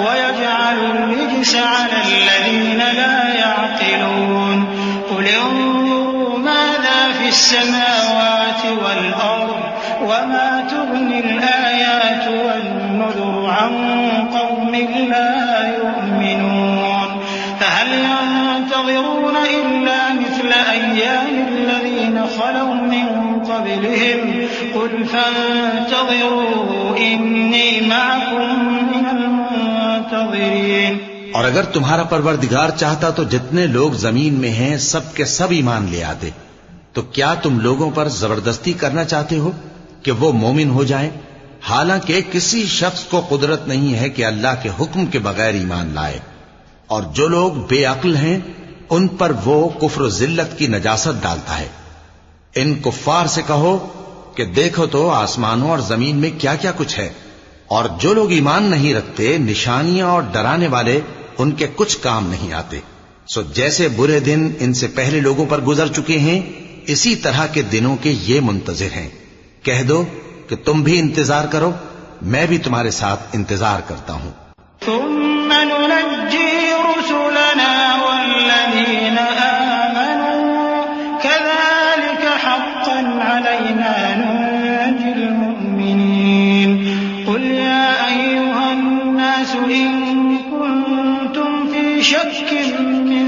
وَيَجْعَلُ الرِّجْسَ عَلَى الَّذِينَ لَا يَعْقِلُونَ قُلِ انظُرُوا مَاذَا فِي السَّمَاوَاتِ وَالْأَرْضِ وَمَا تُغْنِي الْآيَاتُ وَالنُّذُرُ عَن قَوْمٍ لَّا يُؤْمِنُونَ فَهَلْ يَنتَظِرُونَ إِلَّا مِثْلَ أَيَّامِ الَّذِينَ خَلَوْا مِن قَبْلِهِمْ قُلْ فَانتَظِرُوا إِنِّي مَعَكُم مِّنَ الْمُنتَظِرِينَ۔ اور اگر تمہارا پروردگار چاہتا تو جتنے لوگ زمین میں ہیں سب کے سب ایمان لے آتے، تو کیا تم لوگوں پر زبردستی کرنا چاہتے ہو کہ وہ مومن ہو جائیں؟ حالانکہ کسی شخص کو قدرت نہیں ہے کہ اللہ کے حکم کے بغیر ایمان لائے، اور جو لوگ بے عقل ہیں ان پر وہ کفر و ذلت کی نجاست ڈالتا ہے۔ ان کفار سے کہو کہ دیکھو تو آسمانوں اور زمین میں کیا کیا کچھ ہے، اور جو لوگ ایمان نہیں رکھتے نشانیاں اور ڈرانے والے ان کے کچھ کام نہیں آتے۔ سو جیسے برے دن ان سے پہلے لوگوں پر گزر چکے ہیں اسی طرح کے دنوں کے یہ منتظر ہیں. کہہ دو کہ تم بھی انتظار کرو، میں بھی تمہارے ساتھ انتظار کرتا ہوں. ثم ننجي رسلنا والذين آمنوا كذلك حقا علينا ننجي المؤمنين. قل يا أيها الناس إن كنتم في شك من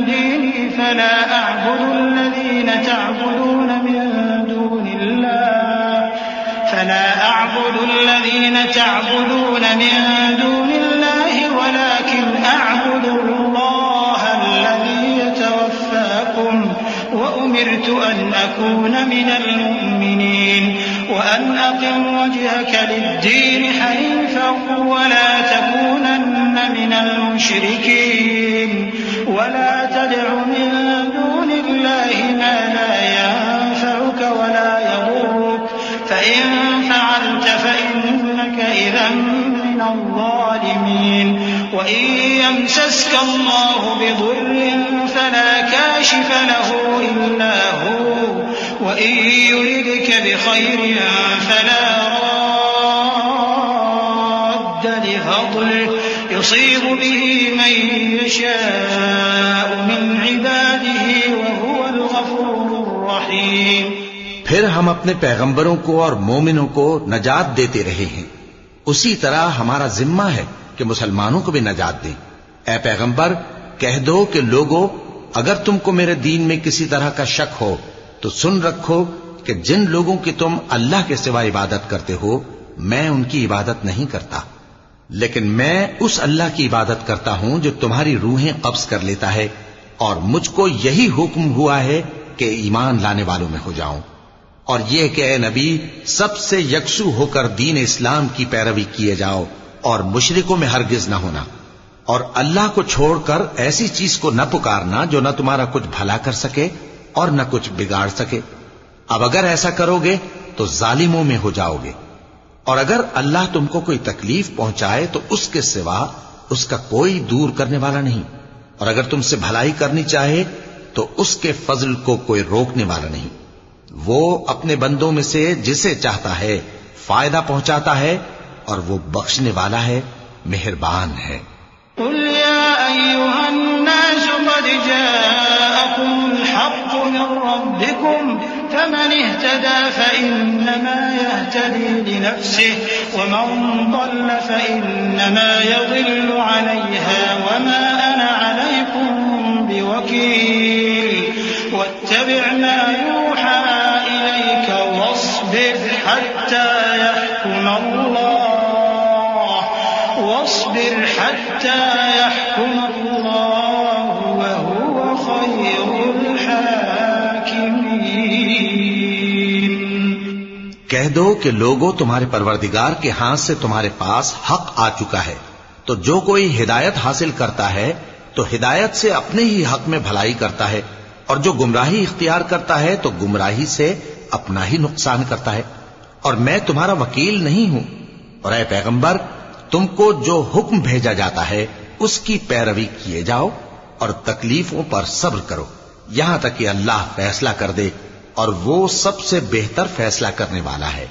ديني فلا أعبد الذين تعبدون من دون الله ولكن أعبد الله الذي يتوفاكم وأمرت أن أكون من المؤمنين وأن أقم وجهك للدين حنيفا ولا تكونن من المشركين ولا تدع من دون الله ما لا ينفعك ولا يضرك فإن فعلت فإنك إذا من الظالمين. وإن يمسسك الله بضر فلا كاشف له إلا هو وإن يردك بخير فلا راد لفضله يصيب به من يشاء من عباده وهو الغفور الرحيم. پھر ہم اپنے پیغمبروں کو اور مومنوں کو نجات دیتے رہے ہیں، اسی طرح ہمارا ذمہ ہے کہ مسلمانوں کو بھی نجات دیں. اے پیغمبر کہہ دو کہ لوگو اگر تم کو میرے دین میں کسی طرح کا شک ہو تو سن رکھو کہ جن لوگوں کی تم اللہ کے سوا عبادت کرتے ہو میں ان کی عبادت نہیں کرتا، لیکن میں اس اللہ کی عبادت کرتا ہوں جو تمہاری روحیں قبض کر لیتا ہے، اور مجھ کو یہی حکم ہوا ہے کہ ایمان لانے والوں میں ہو جاؤں. اور یہ کہ اے نبی سب سے یکسو ہو کر دین اسلام کی پیروی کیے جاؤ اور مشرکوں میں ہرگز نہ ہونا، اور اللہ کو چھوڑ کر ایسی چیز کو نہ پکارنا جو نہ تمہارا کچھ بھلا کر سکے اور نہ کچھ بگاڑ سکے. اب اگر ایسا کرو گے تو ظالموں میں ہو جاؤ گے، اور اگر اللہ تم کو کوئی تکلیف پہنچائے تو اس کے سوا اس کا کوئی دور کرنے والا نہیں، اور اگر تم سے بھلائی کرنی چاہے تو اس کے فضل کو کوئی روکنے والا نہیں. وہ اپنے بندوں میں سے جسے چاہتا ہے فائدہ پہنچاتا ہے اور وہ بخشنے والا ہے، مہربان ہے. قل يا أيها الناس قد جاءكم الحق من ربكم فمن اهتدى فإنما يهتدي لنفسه ومن ضل فإنما يضل عليها وما أنا عليكم بوكيل. واتبع ما يوحى إليك واصبر حتى يحكم الله وهو خير الحاكمين. کہہ دو کہ لوگوں تمہارے پروردگار کے ہاتھ سے تمہارے پاس حق آ چکا ہے، تو جو کوئی ہدایت حاصل کرتا ہے تو ہدایت سے اپنے ہی حق میں بھلائی کرتا ہے، اور جو گمراہی اختیار کرتا ہے تو گمراہی سے اپنا ہی نقصان کرتا ہے، اور میں تمہارا وکیل نہیں ہوں. اور اے پیغمبر تم کو جو حکم بھیجا جاتا ہے اس کی پیروی کیے جاؤ اور تکلیفوں پر صبر کرو یہاں تک کہ اللہ فیصلہ کر دے، اور وہ سب سے بہتر فیصلہ کرنے والا ہے.